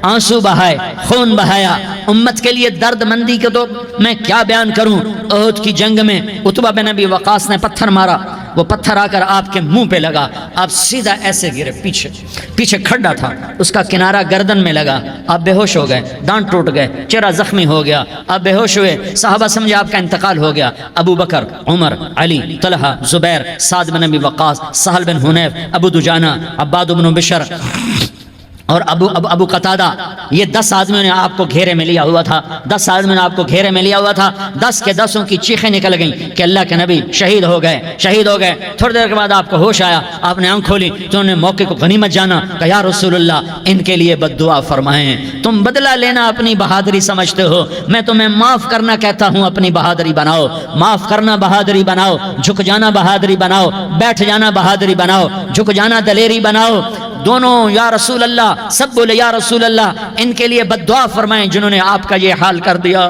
آنسو بہائے، خون بہایا، امت کے لیے درد مندی کے تو میں کیا بیان کروں. احد کی جنگ میں عتبہ بن ابی وقاص نے پتھر مارا، وہ پتھر آ کر آپ کے منہ پہ لگا، آپ سیدھا ایسے گرے، پیچھے کھڈا تھا، اس کا کنارہ گردن میں لگا، آپ بے ہوش ہو گئے، دانت ٹوٹ گئے، چہرہ زخمی ہو گیا، آپ بے ہوش ہوئے. صحابہ سمجھے آپ کا انتقال ہو گیا. ابو بکر، عمر، علی، طلحہ، زبیر، سعد بن ابی وقاص، سہل بن حنیف، ابو دجانہ، عباد بن بشر اور ابو قتادہ، یہ 10 آدمیوں نے آپ کو گھیرے میں لیا ہوا تھا. 10 آدمیوں نے آپ کو گھیرے میں لیا ہوا تھا. 10 کے 10 کی چیخیں نکل گئیں کہ اللہ کے نبی شہید ہو گئے، شہید ہو گئے. تھوڑی دیر کے بعد آپ کو ہوش آیا، آپ نے آنکھ کھولی تو انہوں نے موقع کو غنیمت جانا کہ یا رسول اللہ ان کے لیے بد دعا فرمائیں. تم بدلہ لینا اپنی بہادری سمجھتے ہو، میں تمہیں معاف کرنا کہتا ہوں اپنی بہادری بناؤ. معاف کرنا بہادری بناؤ، جھک جانا بہادری بناؤ، بیٹھ جانا بہادری بناؤ، جھک جانا دلیری بناؤ. دونوں یا رسول اللہ، سب بولے یا رسول اللہ ان کے لیے بد دعا فرمائیں جنہوں نے آپ کا یہ حال کر دیا.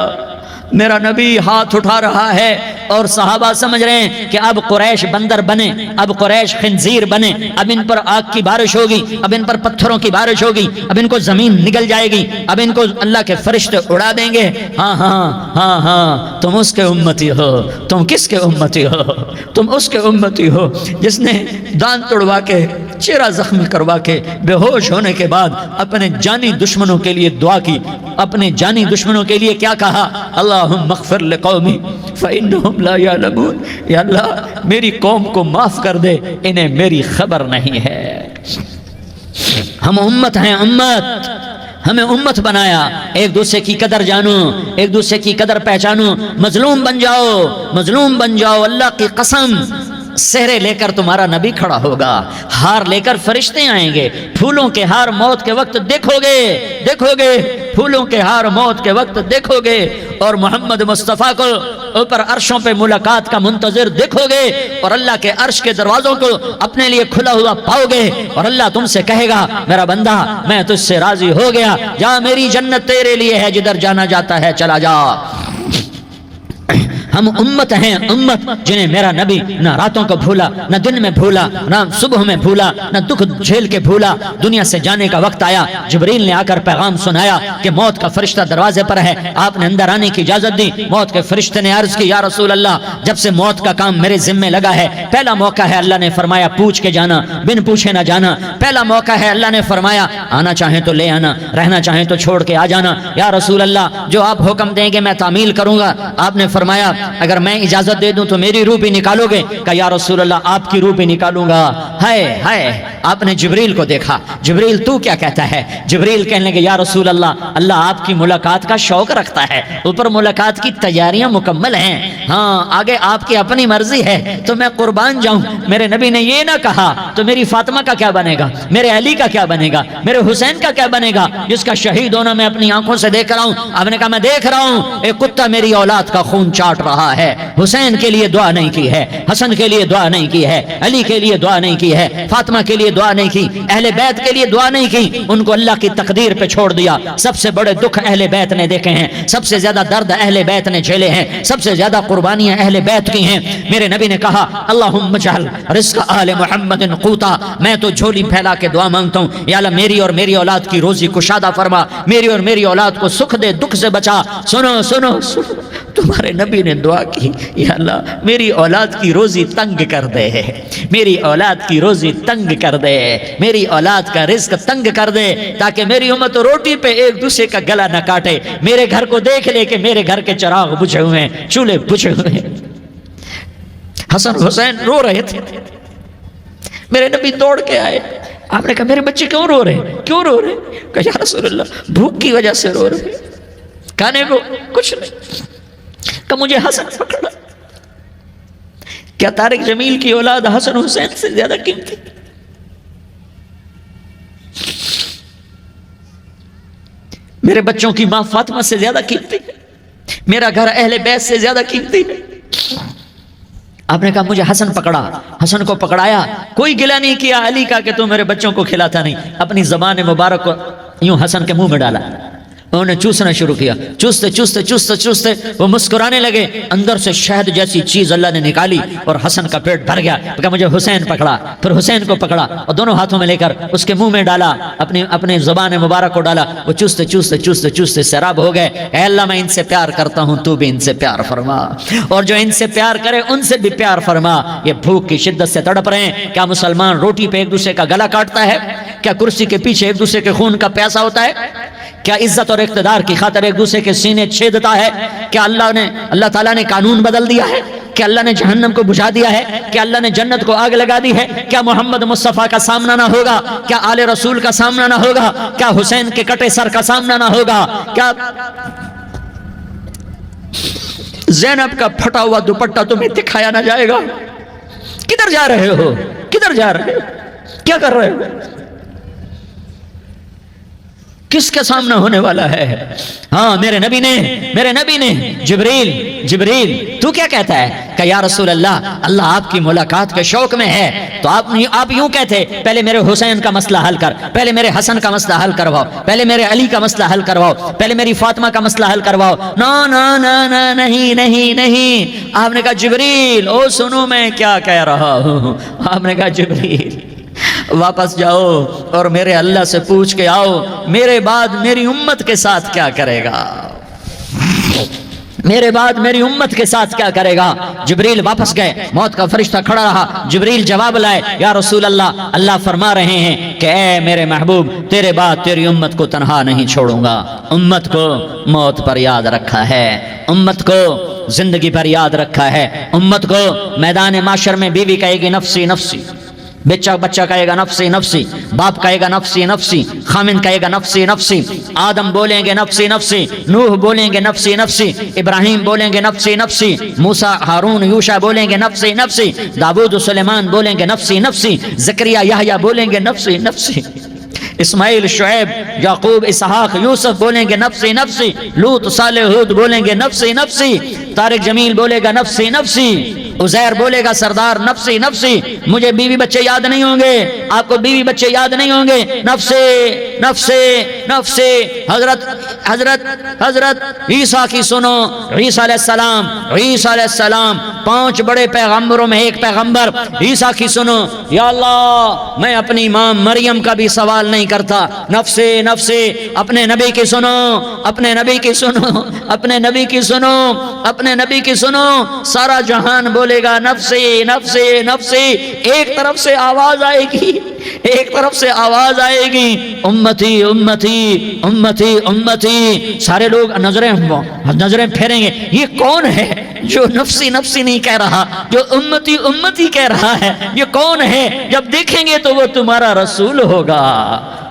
میرا نبی ہاتھ اٹھا رہا ہے اور صحابہ سمجھ رہے ہیں کہ اب قریش بندر بنے، اب قریش خنزیر بنے، اب ان پر آگ کی بارش ہوگی، اب ان پر پتھروں کی بارش ہوگی، اب ان کو زمین نگل جائے گی، اب ان کو اللہ کے فرشتے اڑا دیں گے. ہاں ہاں ہاں ہاں، تم اس کے امتی ہو. تم کس کے امتی ہو؟ تم اس کے امتی ہو جس نے دانت توڑوا کے، چہرہ زخمی کروا کے، بے ہوش ہونے کے بعد اپنے جانی دشمنوں کے لیے دعا کی. اپنے جانی دشمنوں کے لیے کیا کہا؟ اللہم اغفر لقومی فإنہم لا یعلمون. یا اللہ میری قوم کو معاف کر دے، انہیں میری خبر نہیں ہے. ہم امت ہیں، امت، ہمیں امت بنایا. ایک دوسرے کی قدر جانو، ایک دوسرے کی قدر پہچانو. مظلوم بن جاؤ، مظلوم بن جاؤ. اللہ کی قسم سہرے لے کر تمہارا نبی کھڑا ہوگا، ہار لے کر فرشتے آئیں گے. پھولوں کے ہار موت کے وقت دیکھو گے، دیکھو گے، پھولوں کے ہار موت کے وقت دیکھو گے. اور محمد مصطفیٰ کو اوپر عرشوں پہ ملاقات کا منتظر دیکھو گے، اور اللہ کے عرش کے دروازوں کو اپنے لیے کھلا ہوا پاؤ گے. اور اللہ تم سے کہے گا میرا بندہ میں تجھ سے راضی ہو گیا، جا میری جنت تیرے لیے ہے، جدھر جانا جاتا ہے چلا جا. ہم امت ہیں، امت جنہیں میرا نبی نہ راتوں کو بھولا، نہ دن میں بھولا، نہ صبح میں بھولا، نہ دکھ جھیل کے بھولا. دنیا سے جانے کا وقت آیا، جبریل نے آ کر پیغام سنایا کہ موت کا فرشتہ دروازے پر ہے. آپ نے اندر آنے کی اجازت دی. موت کے فرشتے نے عرض کی یا رسول اللہ جب سے موت کا کام میرے ذمے لگا ہے، پہلا موقع ہے اللہ نے فرمایا پوچھ کے جانا، بن پوچھے نہ جانا. پہلا موقع ہے اللہ نے فرمایا آنا چاہیں تو لے آنا، رہنا چاہیں تو چھوڑ کے آ جانا. یا رسول اللہ جو آپ حکم دیں گے میں تعمیل کروں گا. آپ نے فرمایا اگر میں اجازت دے دوں تو میری روح بھی نکالو گے؟ کہ یا رسول اللہ آپ کی روح بھی نکالوں گا. ہائے ہائے، آپ نے جبریل کو دیکھا. جبریل تو کیا کہتا ہے؟ جبریل کہنے لگے یا رسول اللہ آپ کی ملاقات کا شوق رکھتا ہے، اوپر ملاقات کی تیاریاں مکمل ہیں، ہاں آگے آپ کی اپنی مرضی ہے تو میں قربان جاؤں. میرے نبی نے یہ نہ کہا تو میری فاطمہ کا کیا بنے گا، میرے علی کا کیا بنے گا، میرے حسین کا کیا بنے گا جس کا شہید ہونا میں اپنی آنکھوں سے دیکھ رہا ہوں. آپ نے کہا میں دیکھ رہا ہوں ایک کتا میری اولاد کا خون چاٹ رہا ہے. حسین کے لیے دعا نہیں کی ہے، حسن کے لیے دعا نہیں کی ہے، علی کے لیے دعا نہیں کی ہے، فاطمہ کے لیے دعا نہیں کی، اہل بیت کے لیے دعا نہیں کی. ان کو اللہ کی تقدیر پہ چھوڑ دیا. سب سے بڑے دکھ اہل بیت نے دیکھے ہیں، سب سے زیادہ درد اہل بیت نے جھیلے ہیں، سب سے زیادہ قربانیاں اہل بیت کی ہیں. میرے نبی نے کہا اللہم اجعل رزق آل محمد قوتا. میں تو جھولی پھیلا کے دعا مانگتا ہوں یا اللہ میری اور میری اولاد کی روزی کشادہ فرما، میری اور میری اولاد کو سکھ دے، دکھ سے بچا. سنو سنو سنو، تمہارے نبی نے دعا کی یا اللہ میری اولاد کی روزی تنگ کر دے، میری اولاد کی روزی تنگ کر دے، میری اولاد کا رزق تنگ کر دے تاکہ میری امت روٹی پہ ایک دوسرے کا گلا نہ کاٹے. میرے گھر کو دیکھ لے کہ میرے گھر کے چراغ بجھے ہوئے ہیں، چولہے بجھے ہوئے ہیں. حسن حسین رو رہے تھے. میرے نبی دوڑ کے آئے. آپ نے کہا میرے بچے کیوں رو رہے ہیں، کیوں رو رہے ہیں؟ کہا یا رسول اللہ بھوک کی وجہ سے رو رہے ہیں. کھانے کو کچھ نہیں. کہ مجھے حسن پکڑا. کیا طارق جمیل کی اولاد حسن حسین سے زیادہ قیمتی؟ میرے بچوں کی ماں فاطمہ سے زیادہ قیمتی ہے، میرا گھر اہل بیت سے زیادہ قیمتی ہے. آپ نے کہا مجھے حسن پکڑا. حسن کو پکڑایا، کوئی گلہ نہیں کیا علی کا کہ تو میرے بچوں کو کھلاتا نہیں. اپنی زبان مبارک کو یوں حسن کے منہ میں ڈالا. انہوں نے چوسنا شروع کیا، چوستے چوستے چوستے چوستے وہ مسکرانے لگے، اندر سے شہد جیسی چیز اللہ نے نکالی اور حسن کا پیٹ بھر گیا، کہا مجھے حسین پکڑا، پھر حسین کو پکڑا اور دونوں ہاتھوں میں لے کر اس کے منہ میں ڈالا، اپنے زبان مبارک کو ڈالا، وہ چوستے چوستے چوستے چوستے سیراب ہو گئے۔ اے اللہ میں ان سے پیار کرتا ہوں، تو بھی ان سے پیار فرما، اور جو ان سے پیار کرے ان سے بھی پیار فرما۔ یہ بھوک کی شدت سے تڑپ رہے ہیں، کیا مسلمان روٹی پہ ایک دوسرے کا گلا کاٹتا ہے؟ کیا کرسی کے پیچھے ایک دوسرے کے خون کا پیاسا ہوتا ہے؟ کیا عزت اور اقتدار کی خاطر ایک دوسرے کے سینے چھیدتا ہے؟ کیا اللہ تعالیٰ نے قانون بدل دیا ہے؟ کیا اللہ نے جہنم کو بجھا دیا ہے؟ کیا اللہ نے جنت کو آگ لگا دی ہے؟ کیا محمد مصطفیٰ کا سامنا نہ ہوگا؟ کیا آل رسول کا سامنا نہ ہوگا؟ کیا حسین کے کٹے سر کا سامنا نہ ہوگا؟ کیا زینب کا پھٹا ہوا دوپٹہ تمہیں دکھایا نہ جائے گا؟ کدھر جا رہے ہو؟ کدھر جا رہے ہو؟ کیا کر رہے ہو؟ کس کا سامنا ہونے والا ہے؟ ہاں میرے نبی نے جبریل تو کیا کہتا ہے کہ یا رسول اللہ آپ کی ملاقات کے شوق میں ہے، تو آپ یوں کہتے پہلے میرے حسین کا مسئلہ حل کر، پہلے میرے حسن کا مسئلہ حل کرواؤ، پہلے میرے علی کا مسئلہ حل کرواؤ، پہلے میری فاطمہ کا مسئلہ حل کرواؤ۔ نہیں، آپ نے کہا جبریل او سنو میں کیا کہہ رہا ہوں۔ آپ نے کہا جبریل واپس جاؤ اور میرے اللہ سے پوچھ کے آؤ میرے بعد میری امت کے ساتھ کیا کرے گا، میرے بعد میری امت کے ساتھ کیا کرے گا۔ جبریل واپس گئے، موت کا فرشتہ کھڑا رہا، جبریل جواب لائے، یا رسول اللہ فرما رہے ہیں کہ اے میرے محبوب تیرے بعد تیری امت کو تنہا نہیں چھوڑوں گا، امت کو موت پر یاد رکھا ہے، امت کو زندگی پر یاد رکھا ہے، امت کو میدان معاشر میں بیوی کہے گی نفسی نفسی، بچہ کہے گا نفسی نفسی، باپ کہے گا نفسی نفسی، خامن کہے گا نفسی نفسی، آدم بولیں گے نفسی نفسی، نوح بولیں گے نفسی نفسی، ابراہیم بولیں گے نفسی نفسی، موسیٰ ہارون یوشع بولیں گے نفسی نفسی، داؤد و سلیمان بولیں گے نفسی نفسی، زکریا یحییٰ بولیں گے نفسی نفسی، اسماعیل شعیب یعقوب اسحاق یوسف بولیں گے نفسی نفسی، لوط صالح ہود بولیں گے نفسی نفسی، طارق جمیل بولے گا نفسی نفسی، عزیر بولے گا سردار نفسی نفسی، مجھے بیوی بچے یاد نہیں ہوں گے، آپ کو بیوی بچے یاد نہیں ہوں گے، نفسی نفسی نفسی۔ حضرت عیسیٰ کی سنو، عیسیٰ علیہ السلام 5 بڑے پیغمبروں میں ایک پیغمبر، عیسیٰ کی سنو، یا اللہ میں اپنی ماں مریم کا بھی سوال نہیں کرتا، نفسی نفسی۔ اپنے نبی کی سنو، اپنے نبی کی سنو، اپنے نبی کی سنو، اپنے نبی کی سنو، سارا جہان بولے گا نفسی نفسی نفسی۔ ایک طرف سے آواز آئے گی، ایک طرف سے آواز آئے گی امتی امتی امتی امتی، سارے لوگ نظریں پھیریں گے، یہ کون ہے جو نفسی نفسی نہیں کہہ رہا، جو امتی امتی کہہ رہا ہے، یہ کون ہے؟ جب دیکھیں گے تو وہ تمہارا رسول ہوگا،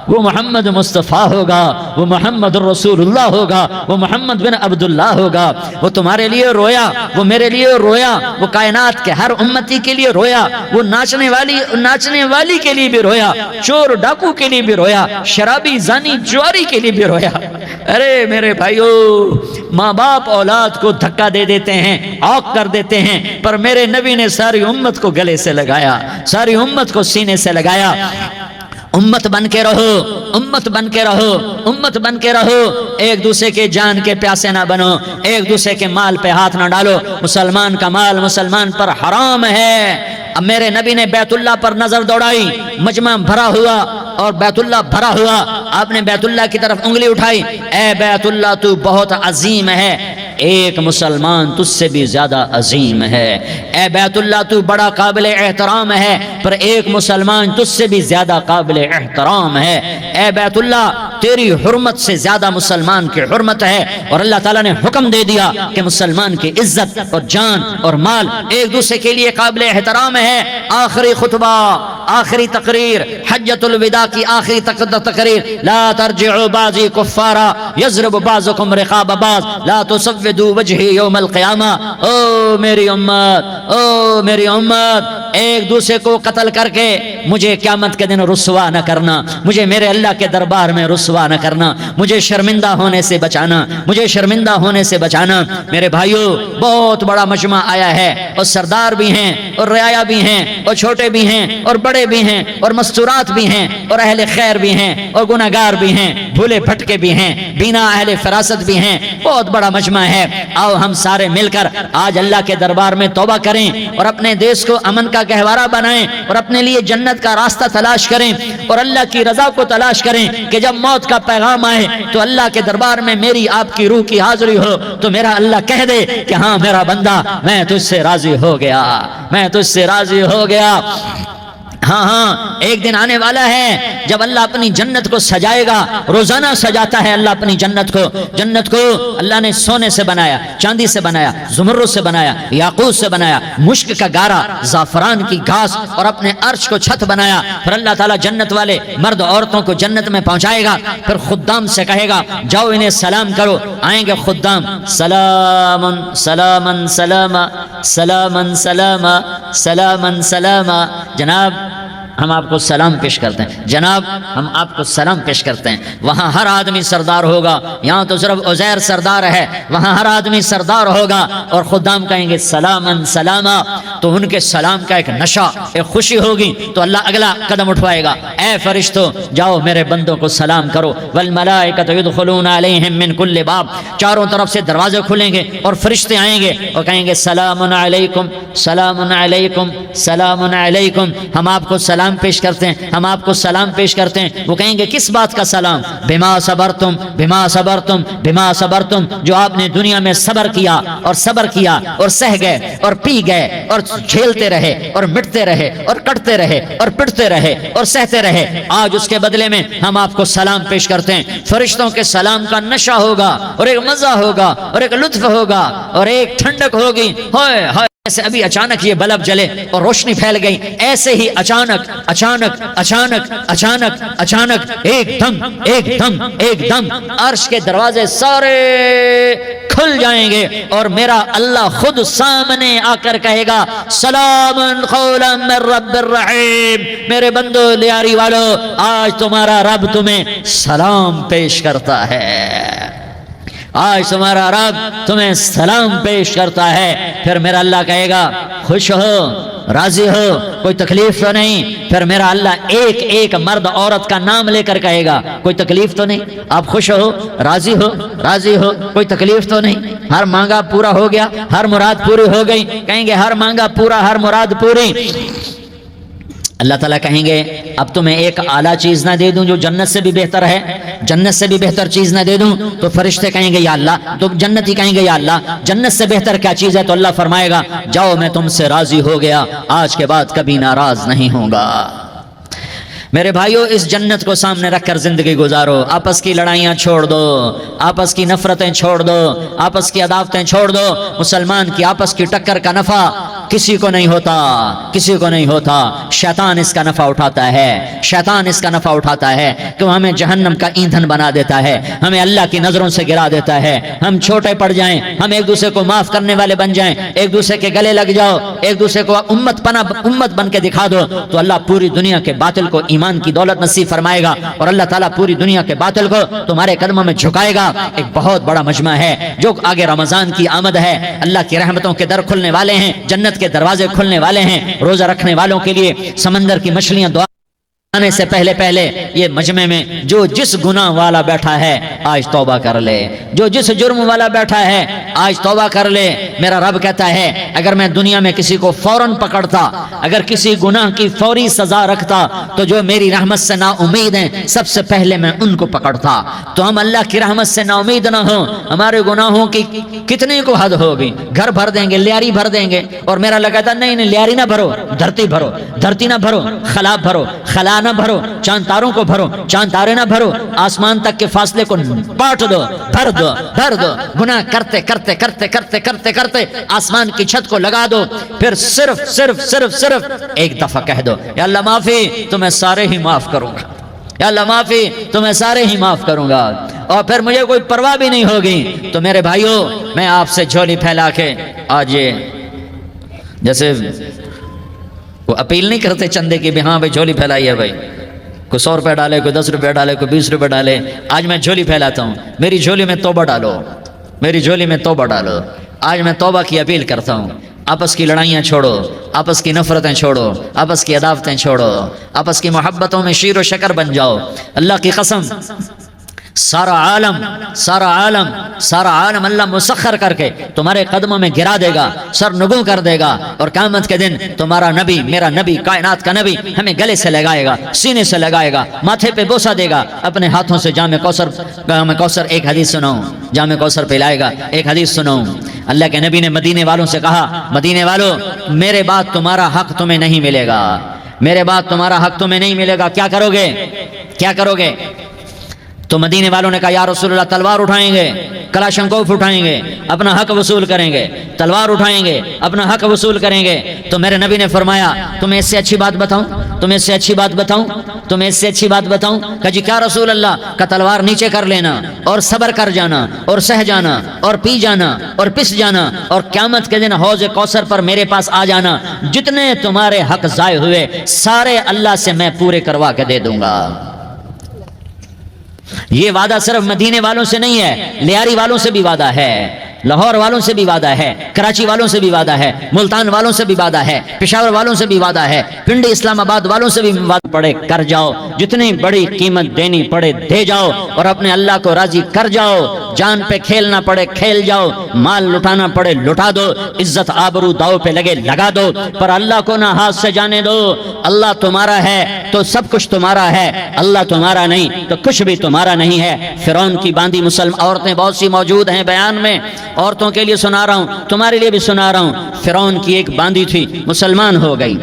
وہ محمد مصطفیٰ ہوگا، وہ محمد رسول اللہ ہوگا، وہ محمد بن عبداللہ ہوگا، وہ تمہارے لیے رویا، وہ میرے لیے رویا، وہ کائنات کے ہر امتی کے لیے رویا، وہ ناچنے والی کے لیے بھی رویا، چور ڈاکو کے لیے بھی رویا، شرابی زانی جواری کے لیے بھی رویا۔ ارے میرے بھائیو، ماں باپ اولاد کو دھکا دے دیتے ہیں، آگ کر دیتے ہیں، پر میرے نبی نے ساری امت کو گلے سے لگایا، ساری امت کو سینے سے لگایا۔ امت بن کے رہو، امت بن کے رہو، امت بن کے رہو، ایک دوسرے کے جان کے پیاسے نہ بنو، ایک دوسرے کے مال پہ ہاتھ نہ ڈالو، مسلمان کا مال مسلمان پر حرام ہے۔ اب میرے نبی نے بیت اللہ پر نظر دوڑائی، مجمع بھرا ہوا اور بیت اللہ بھرا ہوا، آپ نے بیت اللہ کی طرف انگلی اٹھائی، اے بیت اللہ تو بہت عظیم ہے، ایک مسلمان تجھ سے بھی زیادہ عظیم ہے، اے بیت اللہ تو بڑا قابل احترام ہے، پر ایک مسلمان تجھ سے بھی زیادہ قابل احترام ہے، اے بیت اللہ تیری حرمت سے زیادہ مسلمان کی حرمت ہے، اور اللہ تعالیٰ نے حکم دے دیا کہ مسلمان کی عزت اور جان اور مال ایک دوسرے کے لیے قابل احترام ہے۔ آخری خطبہ، آخری تقریر، حجۃ الوداع کی آخری تقریر، لا ترجعوا بعضی کفارا یضرب بعضکم رقاب بعض لا تسودوا وجہی یوم القیامہ۔ او میری امت، او میری امت، ایک دوسرے کو قتل کر کے مجھے قیامت کے دن رسوا نہ کرنا، مجھے میرے اللہ کے دربار میں رسوا نہ کرنا، مجھے شرمندہ ہونے سے بچانا، مجھے شرمندہ ہونے سے بچانا۔ میرے بھائیو، بہت بڑا مجمع آیا ہے، اور سردار بھی ہیں اور رعایا بھی ہیں اور چھوٹے بھی ہیں اور بڑے بھی ہیں اور مستورات بھی ہیں اور اہل خیر بھی ہیں اور گناہگار بھی ہیں، بھولے بھٹکے بھی ہیں، بینا اہل فراست بھی ہیں، بہت بڑا مجمع ہے۔ آؤ ہم سارے مل کر آج اللہ کے دربار میں توبہ کریں اور اپنے دیش کو امن کا گہوارہ بنائیں اور اپنے لیے جنت کا راستہ تلاش کریں اور اللہ کی رضا کو تلاش کریں کہ جب موت کا پیغام آئے تو اللہ کے دربار میں میری آپ کی روح کی حاضری ہو تو میرا اللہ کہہ دے کہ ہاں میرا بندہ، میں تجھ سے راضی ہو گیا، میں تجھ سے راضی ہو گیا۔ ہاں ہاں، ایک دن آنے والا ہے جب اللہ اپنی جنت کو سجائے گا، روزانہ سجاتا ہے اللہ اپنی جنت کو۔ جنت کو اللہ نے سونے سے بنایا، چاندی سے بنایا، زمرد سے بنایا، یاقوت سے بنایا، مشک کا گارا، زعفران کی گھاس اور اپنے عرش کو چھت بنایا۔ پھر اللہ تعالیٰ جنت والے مرد عورتوں کو جنت میں پہنچائے گا، پھر خدام سے کہے گا جاؤ انہیں سلام کرو۔ آئیں گے خدام، سلامن سلامن سلاما سلامن سلاما سلامن سلاما، جناب ہم آپ کو سلام پیش کرتے ہیں، جناب ہم آپ کو سلام پیش کرتے ہیں۔ وہاں ہر آدمی سردار ہوگا، یہاں تو صرف عزیر سردار ہے، وہاں ہر آدمی سردار ہوگا اور خدام کہیں گے سلامن سلاما، تو ان کے سلام کا ایک نشہ، ایک خوشی ہوگی، تو اللہ اگلا قدم اٹھوائے گا، اے فرشتوں جاؤ میرے بندوں کو سلام کرو۔ والملائکۃ یدخلون علیہم من کل باب، چاروں طرف سے دروازے کھلیں گے اور فرشتے آئیں گے اور کہیں گے سلام علیکم سلام علیکم سلام علیکم، ہم آپ کو سلام پیش کرتے ہیں، ہم آپ کو سلام پیش کرتے ہیں۔ وہ کہیں گے کس بات کا سلام؟ بما صبرتم بما صبرتم بما صبرتم، جو آپ نے دنیا میں صبر کیا اور صبر کیا اور سہ گئے اور پی گئے اور جھیلتے رہے اور مٹتے رہے اور کٹتے رہے اور پٹتے رہے اور سہتے رہے، آج اس کے بدلے میں ہم آپ کو سلام پیش کرتے ہیں۔ فرشتوں کے سلام کا نشہ ہوگا اور ایک مزہ ہوگا اور ایک لطف ہوگا اور ایک ٹھنڈک ہوگی۔ ہائے ہائے، ایسے ابھی اچانک یہ بلب جلے اور روشنی پھیل گئی، ایسے ہی اچانک اچانک اچانک اچانک اچانک ایک دم ایک دم ایک دم عرش کے دروازے سارے کھل جائیں گے اور میرا اللہ خود سامنے آ کر کہے گا سلام قولا من رب الرحیم، میرے بندو لیاری والو، آج تمہارا رب تمہیں سلام پیش کرتا ہے، آج تمہارا رب تمہیں سلام پیش کرتا ہے۔ پھر میرا اللہ کہے گا خوش ہو، راضی ہو، کوئی تکلیف تو نہیں؟ پھر میرا اللہ ایک ایک مرد عورت کا نام لے کر کہے گا کوئی تکلیف تو نہیں؟ آپ خوش ہو، راضی ہو، راضی ہو، کوئی تکلیف تو نہیں؟ ہر مانگا پورا ہو گیا، ہر مراد پوری ہو گئی؟ کہیں گے ہر مانگا پورا، ہر مراد پوری۔ اللہ تعالیٰ کہیں گے اب تمہیں ایک اعلیٰ چیز نہ دے دوں جو جنت سے بھی بہتر ہے، جنت سے بھی بہتر چیز نہ دے دوں؟ تو فرشتے کہیں گے یا اللہ، تو جنتی کہیں گے یا اللہ جنت سے بہتر کیا چیز ہے؟ تو اللہ فرمائے گا جاؤ میں تم سے راضی ہو گیا، آج کے بعد کبھی ناراض نہیں ہوں گا۔ میرے بھائیو، اس جنت کو سامنے رکھ کر زندگی گزارو، آپس کی لڑائیاں چھوڑ دو، آپس کی نفرتیں چھوڑ دو، آپس کی عداوتیں چھوڑ دو۔ مسلمان کی آپس کی ٹکر کا نفع کسی کو نہیں ہوتا، کسی کو نہیں ہوتا، شیطان اس کا نفع اٹھاتا ہے، شیطان اس کا نفع اٹھاتا ہے کہ وہ ہمیں جہنم کا ایندھن بنا دیتا ہے، ہمیں اللہ کی نظروں سے گرا دیتا ہے، ہم چھوٹے پڑ جائیں، ہم ایک دوسرے کو معاف کرنے والے بن جائیں، ایک دوسرے کے گلے لگ جاؤ، ایک دوسرے کو امت بن کے دکھا دو، تو اللہ پوری دنیا کے باطل کو ایمان کی دولت نصیب فرمائے گا اور اللہ تعالیٰ پوری دنیا کے باطل کو تمہارے قدموں میں جھکائے گا۔ ایک بہت بڑا مجمع ہے جو آگے رمضان کی آمد ہے، اللہ کی رحمتوں کے در کھلنے والے ہیں، جنت کے دروازے کھلنے والے ہیں، روزہ رکھنے والوں کے لیے سمندر کی مچھلیاں دعا آنے سے پہلے پہلے یہ مجمع میں جو جس گناہ والا بیٹھا ہے آج توبہ کر لے، جو جس جرم والا بیٹھا ہے آج توبہ کر لے۔ میرا رب کہتا ہے اگر میں دنیا میں کسی کو فوراً پکڑتا، اگر کسی گناہ کی فوری سزا رکھتا تو جو میری رحمت سے نا امید ہیں سب سے پہلے میں ان کو پکڑتا۔ تو ہم اللہ کی رحمت سے نا امید نہ ہوں، ہمارے گناہوں کی کتنے کو حد ہوگی، گھر بھر دیں گے، لیاری بھر دیں گے، اور میرا اللہ کہتا نہیں نہیں لیاری نہ بھرو، دھرتی بھرو، دھرتی نہ بھرو، خلا بھرو، خلا نہ بھرو، چاند تاروں کو بھرو، چاند تارے نہ بھرو، آسمان تک کے فاصلے کو بانٹ دو، بھر دو، بھر دو، گناہ کرتے کرتے کرتے کرتے کرتے کرتے آسمان کی چھت کو لگا دو، پھر صرف صرف صرف صرف ایک دفعہ کہہ دو یا اللہ معافی، تو میں سارے ہی معاف کروں گا، یا اللہ معافی، تو میں سارے ہی معاف کروں گا، اور پھر مجھے کوئی پرواہ بھی نہیں ہوگی۔ تو میرے بھائیوں، میں آپ سے جھولی پھیلا کے آج یہ جیسے وہ اپیل نہیں کرتے چندے کی بھی ہاں بھائی جھولی پھیلائی ہے بھائی، کوئی 100 روپے ڈالے، کوئی 10 روپے ڈالے، کوئی 20 روپے ڈالے، آج میں جھولی پھیلاتا ہوں، میری جھولی میں توبہ ڈالو، میری جھولی میں توبہ ڈالو۔ آج میں توبہ کی اپیل کرتا ہوں، آپس کی لڑائیاں چھوڑو، آپس کی نفرتیں چھوڑو، آپس کی عداوتیں چھوڑو، آپس کی محبتوں میں شیر و شکر بن جاؤ۔ اللہ کی قسم سارا عالم اللہ مسخر کر کے تمہارے قدموں میں گرا دے گا، سر نگوں کر دے گا، اور قیامت کے دن تمہارا نبی، میرا نبی، کائنات کا نبی ہمیں گلے سے لگائے گا، سینے سے لگائے گا، ماتھے پہ بوسہ دے گا، اپنے ہاتھوں سے جام کوثر ایک حدیث سناؤں، جام کوثر پلائے گا، ایک حدیث سناؤں۔ اللہ کے نبی نے مدینے والوں سے کہا، مدینے والوں میرے بعد تمہارا حق تمہیں نہیں ملے گا، میرے بعد تمہارا حق تمہیں نہیں ملے گا، کیا کرو گے، کیا کرو گے؟ تو مدینے والوں نے کہا یا رسول اللہ تلوار اٹھائیں گے، کلاشنکوف اٹھائیں گے، اپنا حق وصول کریں گے، تلوار اٹھائیں گے، اپنا حق وصول کریں گے۔ تو میرے نبی نے فرمایا تمہیں اس سے اچھی بات بتاؤں، تمہیں اس سے اچھی بات بتاؤں، تمہیں اس سے اچھی بات بتاؤں؟ کہا جی کیا رسول اللہ؟ کا تلوار نیچے کر لینا اور صبر کر جانا اور سہ جانا اور پی جانا اور پس جانا، اور قیامت کے دن حوض کوثر پر میرے پاس آ جانا، جتنے تمہارے حق ضائع ہوئے سارے اللہ سے میں پورے کروا کے دے دوں گا۔ یہ وعدہ صرف مدینے والوں سے نہیں ہے، لیاری والوں سے بھی وعدہ ہے، لاہور والوں سے بھی وعدہ ہے، کراچی والوں سے بھی وعدہ ہے، ملتان والوں سے بھی وعدہ ہے، پشاور والوں سے بھی وعدہ ہے، پنڈی اسلام آباد والوں سے بھی وعدہ پڑے کر جاؤ، جتنی بڑی قیمت دینی پڑے دے جاؤ، اور اپنے اللہ کو راضی کر جاؤ، جان پہ کھیلنا پڑے کھیل جاؤ، مال لٹانا پڑے لٹا دو، عزت آبرو داؤ پہ لگے لگا دو، پر اللہ کو نہ ہاتھ سے جانے دو۔ اللہ تمہارا ہے تو سب کچھ تمہارا ہے، اللہ تمہارا نہیں تو کچھ بھی تمہارا نہیں ہے۔ فرعون کی باندھی مسلم عورتیں بہت سی موجود ہیں بیان میں، عورتوں کے لیے سنا رہا ہوں، تمہارے لیے بھی سنا رہا ہوں۔ فرعون کی ایک باندھی تھی، مسلمان ہو گئی۔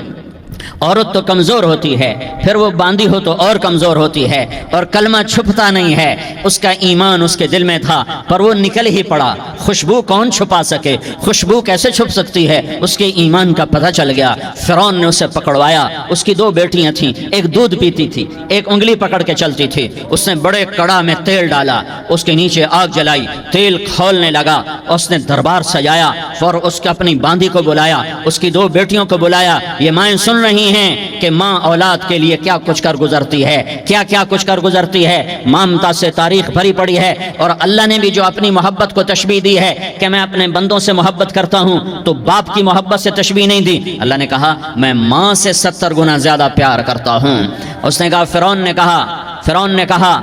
عورت تو کمزور ہوتی ہے، پھر وہ باندھی ہو تو اور کمزور ہوتی ہے، اور کلمہ چھپتا نہیں ہے، اس کا ایمان اس کے دل میں تھا پر وہ نکل ہی پڑا۔ خوشبو کون چھپا سکے، خوشبو کیسے چھپ سکتی ہے، اس کے ایمان کا پتہ چل گیا۔ فرعون نے اسے پکڑوایا، اس کی 2 بیٹیاں تھیں، ایک دودھ پیتی تھی، ایک انگلی پکڑ کے چلتی تھی۔ اس نے بڑے کڑا میں تیل ڈالا، اس کے نیچے آگ جلائی، تیل کھولنے لگا، اس نے دربار سجایا اور اس کے اپنی باندھی کو بلایا، اس کی 2 بیٹیوں کو بلایا۔ یہ مائیں سن رہی ہیں کہ ماں اولاد کے لیے کیا کچھ کر گزرتی ہے، کیا کچھ کر گزرتی ہے، ممتا سے تاریخ بھری پڑی ہے۔ اور اللہ نے بھی جو اپنی محبت کو تشبیہ دی ہے کہ میں اپنے بندوں سے محبت کرتا ہوں، تو باپ کی محبت سے تشبیہ نہیں دی، اللہ نے کہا میں ماں سے 70 گنا زیادہ پیار کرتا ہوں۔ اس نے کہا فرعون نے کہا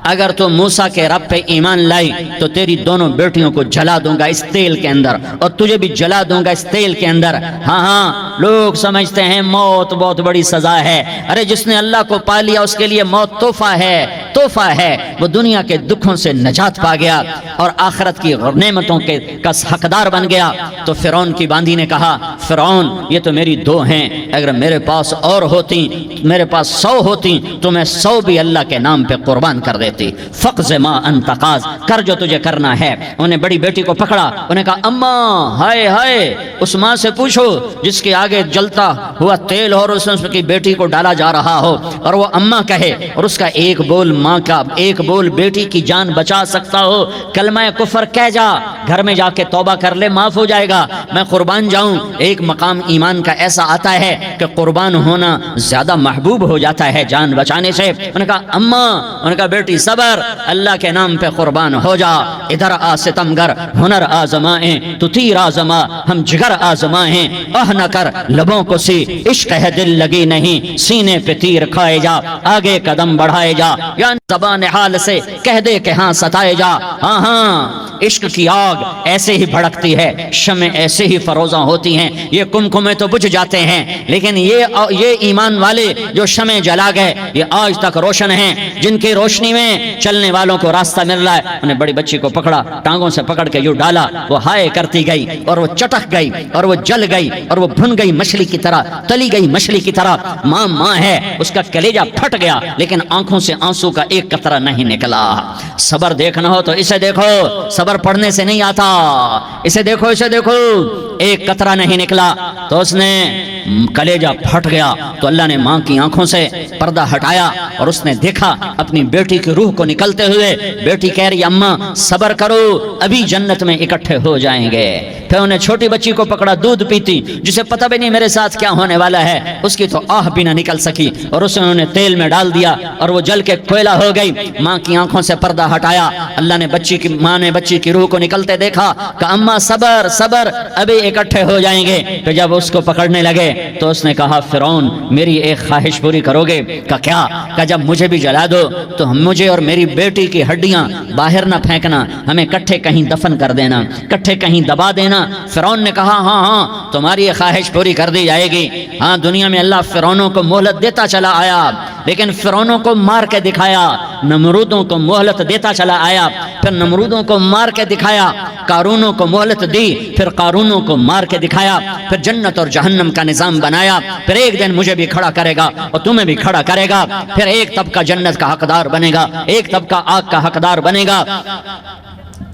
اگر تو موسیٰ کے رب پہ ایمان لائی تو تیری دونوں بیٹیوں کو جلا دوں گا اس تیل کے اندر، اور تجھے بھی جلا دوں گا اس تیل کے اندر۔ ہاں لوگ سمجھتے ہیں موت بہت بڑی سزا ہے، ارے جس نے اللہ کو پا لیا اس کے لیے موت تحفہ ہے، وہ دنیا کے دکھوں سے نجات پا گیا اور آخرت کی نعمتوں کا حقدار بن گیا۔ تو فرعون کی باندھی نے کہا فرعون یہ تو میری 2 ہیں، اگر میرے پاس اور ہوتی، میرے پاس 100 ہوتی تو میں 100 بھی اللہ کے نام پہ قربان کر دیتی۔ فقض ما انت قاض، کر جو تجھے کرنا ہے۔ انہیں بڑی بیٹی کو پکڑا، انہیں کہا اماں ہائے اس ماں سے پوچھو جس کے آگے جلتا ہوا تیل اور اس کی بیٹی کو ڈالا جا رہا ہو اور وہ اماں کہے، اور اس کا ایک بول ماں کا، ایک بول بیٹی کی جان بچا سکتا ہو، کلمہ کفر کہہ جا، گھر میں جا کے توبہ کر لے، معاف ہو جائے گا، میں قربان جاؤں۔ ایک مقام ایمان کا ایسا آتا ہے کہ قربان ہونا زیادہ محبوب ہو جاتا ہے جان بچانے سے۔ انہوں نے کہا اماں، انہوں نے کہا بیٹی صبر، اللہ کے نام پہ قربان ہو جا۔ ادھر آ ستمگر، ہنر آزمائیں تو تیر آزما، ہم جگر آزمائیں، نہ کر لبوں کو سی، عشق ہے دل لگی نہیں، سینے پہ تیر کھائے جا، آگے قدم بڑھائے جا، یا زبان حال سے کہہ دے کہ ہاں ستائے جا۔ ہاں عشق کی آگ ایسے ہی بھڑکتی ہے، شمع ایسے ہی فروزاں ہوتی ہیں، یہ کمکمے تو بجھ جاتے ہیں، لیکن یہ ایمان والے جو شمع جلا گئے یہ آج تک روشن ہیں، جن کی روشنی میں چلنے والوں کو راستہ مل رہا ہے۔ انہیں بڑی بچی کو پکڑا، ٹانگوں سے پکڑ کے یوں ڈالا، وہ ہائے کرتی گئی اور وہ چٹک گئی اور وہ جل گئی اور وہ بھن گئی مچھلی کی طرح، تلی گئی مچھلی کی طرح۔ ماں ہے، اس کا کلیجہ پھٹ گیا لیکن آنکھوں سے آنسو کا ایک قطرہ نہیں نکلا۔ صبر دیکھنا ہو تو اسے دیکھو، صبر پڑھنے سے نہیں آتا، اسے دیکھو، اسے دیکھو، ایک قطرہ نہیں نکلا تو اس نے کلیجہ پھٹ گیا۔ تو اللہ نے ماں کی آنکھوں سے پردہ ہٹایا اور اس نے دیکھا اپنی بیٹی کی روح کو نکلتے ہوئے۔ بیٹی کہہ رہی اماں صبر کرو، ابھی جنت میں اکٹھے ہو جائیں گے۔ پھر انہیں چھوٹی بچی کو پکڑا، دودھ پیتی، جسے پتہ بھی نہیں میرے ساتھ کیا ہونے والا ہے، اس کی تو آہ بھی نہ نکل سکی، اور اسے انہوں نے تیل میں ڈال دیا اور وہ جل کے کوئلہ ہو گئی۔ ماں کی آنکھوں سے پردہ ہٹایا، اللہ نے ماں نے بچی کی روح کو نکلتے دیکھا کہ اماں صبر صبر، ابھی اکٹھے ہو جائیں گے۔ تو جب اس کو پکڑنے لگے تو اس نے کہا فرعون میری ایک خواہش پوری کرو گے؟ کہ کیا؟ کہ جب مجھے بھی جلا دو تو مجھے اور میری بیٹی کی ہڈیاں باہر نہ پھینکنا، ہمیں کٹھے کہیں دفن کر دینا، کٹھے کہیں دبا دینا۔ فرعون نے کہا ہاں ہاں تمہاری یہ خواہش پوری کر دی جائے گی۔ ہاں دنیا میں اللہ فرعونوں کو مہلت دیتا چلا آیا، لیکن فرعونوں کو مار کے دکھایا، نمرودوں کو مہلت دیتا چلا آیا، پھر نمرودوں کو مار کے دکھایا، قارونوں کو مہلت دی، پھر قارونوں کو مار کے دکھایا، پھر جنت اور جہنم کا نظام بنایا۔ پھر ایک دن مجھے بھی کھڑا کرے گا اور تمہیں بھی کھڑا کرے گا، پھر ایک طبقہ جنت کا حقدار بنے گا، ایک طبقہ آگ کا حقدار بنے گا۔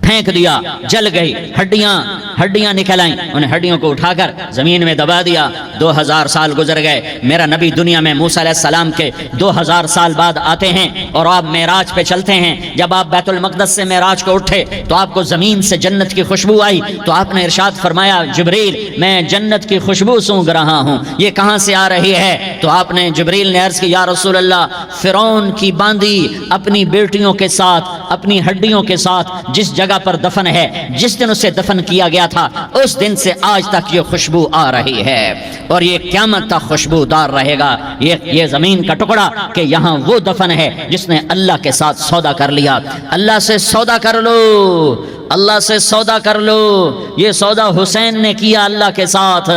پھینک دیا، جل گئی، ہڈیاں نکل آئیں، انہیں ہڈیوں کو اٹھا کر زمین میں دبا دیا۔ 2000 سال گزر گئے، میرا نبی دنیا میں موسیٰ علیہ السلام کے 2000 سال بعد آتے ہیں اور آپ معراج پہ چلتے ہیں۔ جب آپ بیت المقدس سے معراج کو اٹھے تو آپ کو زمین سے جنت کی خوشبو آئی، تو آپ نے ارشاد فرمایا جبریل میں جنت کی خوشبو سونگ رہا ہوں، یہ کہاں سے آ رہی ہے؟ تو آپ نے جبریل نے عرض کی یا رسول اللہ فرعون کی باندی اپنی بیٹیوں کے ساتھ، اپنی ہڈیوں کے ساتھ جس جگہ پر دفن ہے، جس دن اسے دفن کیا گیا تھا اس دن سے آج تک یہ خوشبو آ رہی ہے، اور یہ قیامت تک خوشبو دار رہے گا۔ یہ زمین کا ٹکڑا کہ یہاں وہ دفن ہے جس نے اللہ کے ساتھ سودا کر لیا۔ اللہ سے سودا کر لو، اللہ سے سودا کر لو۔ یہ سودا حسین نے کیا اللہ کے ساتھ،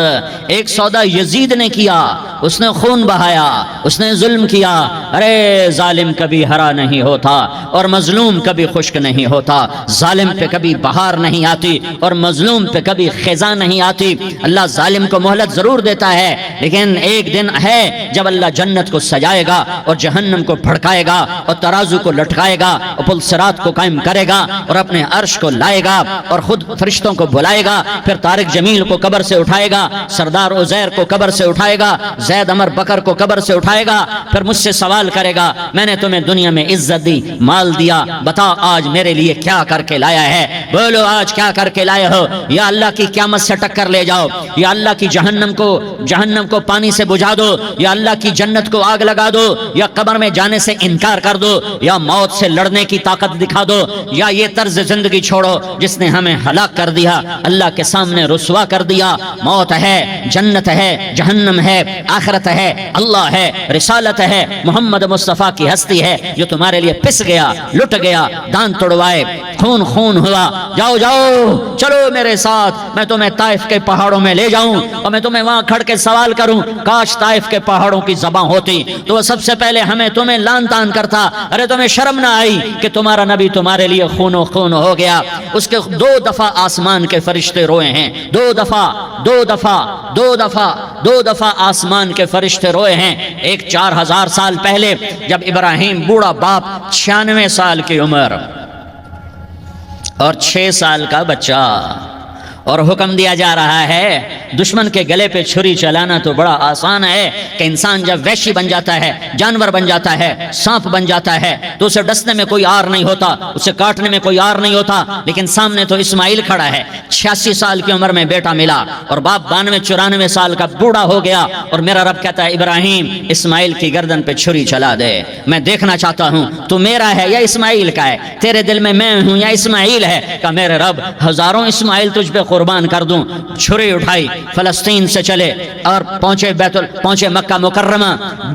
ایک سودا یزید نے کیا، اس نے خون بہایا، اس نے ظلم کیا۔ ارے ظالم کبھی ہرا نہیں ہوتا اور مظلوم کبھی خشک نہیں ہوتا، ظالم پہ کبھی بہار نہیں آتی اور مظلوم پہ کبھی خزاں نہیں آتی۔ اللہ ظالم کو مہلت ضرور دیتا ہے، لیکن ایک دن ہے جب اللہ جنت کو سجائے گا اور جہنم کو بھڑکائے گا اور ترازو کو لٹکائے گا اور پل صراط کو قائم کرے گا اور اپنے عرش کو لائے گا اور خود فرشتوں کو بلائے گا، پھر طارق جمیل کو قبر سے اٹھائے گا، سردار عزیر کو قبر سے اٹھائے گا، زید عمر بکر کو قبر سے اٹھائے گا، پھر مجھ سے سوال کرے گا میں نے تمہیں دنیا میں عزت دی، مال دیا، بتا آج میرے لیے کیا کر کے لایا ہے؟ بولو آج کیا کر کے لائے ہو؟ یا اللہ کی قیامت سے ٹکر لے جاؤ، یا اللہ کی جہنم کو پانی سے بجھا دو، یا اللہ کی جنت کو آگ لگا دو، یا قبر میں جانے سے انکار کر دو، یا موت سے لڑنے کی طاقت دکھا دو، یا یہ طرز زندگی چھوڑو جس نے ہمیں ہلاک کر دیا، اللہ کے سامنے رسوا کر دیا۔ موت ہے، جنت ہے، جہنم ہے، آخرت ہے، اللہ ہے، رسالت ہے، محمد مصطفیٰ کی ہستی ہے جو تمہارے لیے پس گیا، لٹ گیا، دان توڑوائے، خون ہوا۔ جاؤ جاؤ چلو میرے ساتھ، میں تمہیں طائف کے پہاڑوں میں لے جاؤں اور میں تمہیں وہاں کھڑ کے سوال کروں، کاش طائف کے پہاڑوں کی زبان ہوتی تو وہ سب سے پہلے تمہیں لان تان کرتا۔ ارے تمہیں شرم نہ آئی کہ تمہارا نبی تمہارے لیے خون ہو گیا؟ اس کے 2 دفعہ آسمان کے فرشتے روئے ہیں، 2 دفعہ آسمان کے فرشتے روئے ہیں۔ ایک 4000 سال پہلے جب ابراہیم بوڑھا باپ 96 سال کی عمر اور 6 سال کا بچہ، اور حکم دیا جا رہا ہے دشمن کے گلے پہ چھری چلانا تو بڑا آسان ہے کہ انسان جب وحشی بن جاتا ہے، جانور بن جاتا ہے، سانپ بن جاتا ہے تو اسے ڈسنے میں کوئی آر نہیں ہوتا، اسے کاٹنے میں کوئی آر نہیں ہوتا، لیکن سامنے تو اسماعیل کھڑا ہے، 86 سال کی عمر میں بیٹا ملا اور باپ 92-94 سال کا بوڑھا ہو گیا، اور میرا رب کہتا ہے ابراہیم اسماعیل کی گردن پہ چھری چلا دے، میں دیکھنا چاہتا ہوں تو میرا ہے یا اسماعیل کا ہے، تیرے دل میں میں ہوں یا اسماعیل ہے؟ کہ میرے رب ہزاروں اسماعیل تجھ پہ قربان کر دوں۔ چھری اٹھائی، فلسطین سے چلے اور پہنچے مکہ مکرمہ،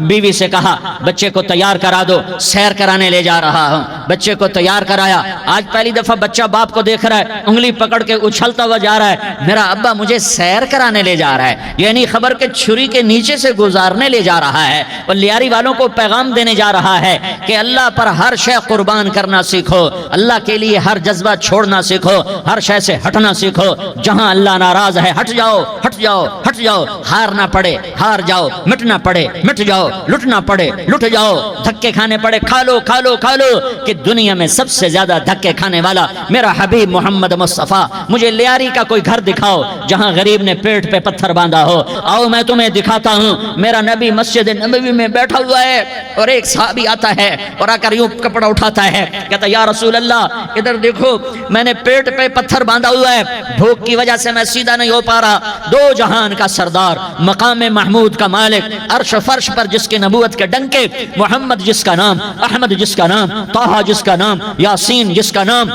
بیوی سے کہا بچے کو تیار کرا دو، سیر کرانے لے جا رہا ہوں، بچے کو تیار کرایا۔ آج پہلی دفعہ بچہ باپ کو دیکھ رہا ہے، انگلی پکڑ کے اچھلتا ہوا جا رہا ہے، میرا ابا مجھے سیر کرانے لے جا رہا ہے، یعنی خبر کے چھری کے نیچے سے گزارنے لے جا رہا ہے، اور لیاری والوں کو پیغام دینے جا رہا ہے کہ اللہ پر ہر شے قربان کرنا سیکھو، اللہ کے لیے ہر جذبہ چھوڑنا سیکھو، ہر شے سے ہٹنا سیکھو، جہاں اللہ ناراض ہے ہٹ جاؤ ہٹ جاؤ ہٹ جاؤ، ہارنا پڑے ہار جاؤ، مٹنا پڑے مٹ جاؤ، لٹنا پڑے لٹ جاؤ، دھکے کھانے پڑے کھا لو کھا لو کھا لو، کہ دنیا میں سب سے زیادہ دھکے کھانے والا میرا حبیب محمد مصطفیٰ۔ مجھے لیاری کا کوئی گھر دکھاؤ جہاں غریب نے پیٹ پہ پتھر باندھا ہو، آؤ میں تمہیں دکھاتا ہوں۔ میرا نبی مسجد نبوی میں بیٹھا ہوا ہے اور ایک صحابی آتا ہے اور آ کر یوں کپڑا اٹھاتا ہے، کہتا یا رسول اللہ ادھر دیکھو، میں نے پیٹ پہ پتھر باندھا ہوا ہے، بھوک کی وجہ سے میں سیدھا نہیں ہو پا رہا۔ دو جہان کا سردار، مقام محمود کا مالک، عرش فرش پر جس کے نبوت کے ڈنکے، محمد جس کا نام، احمد جس کا نام، طٰہٰ جس کا نام، یاسین جس کا نام،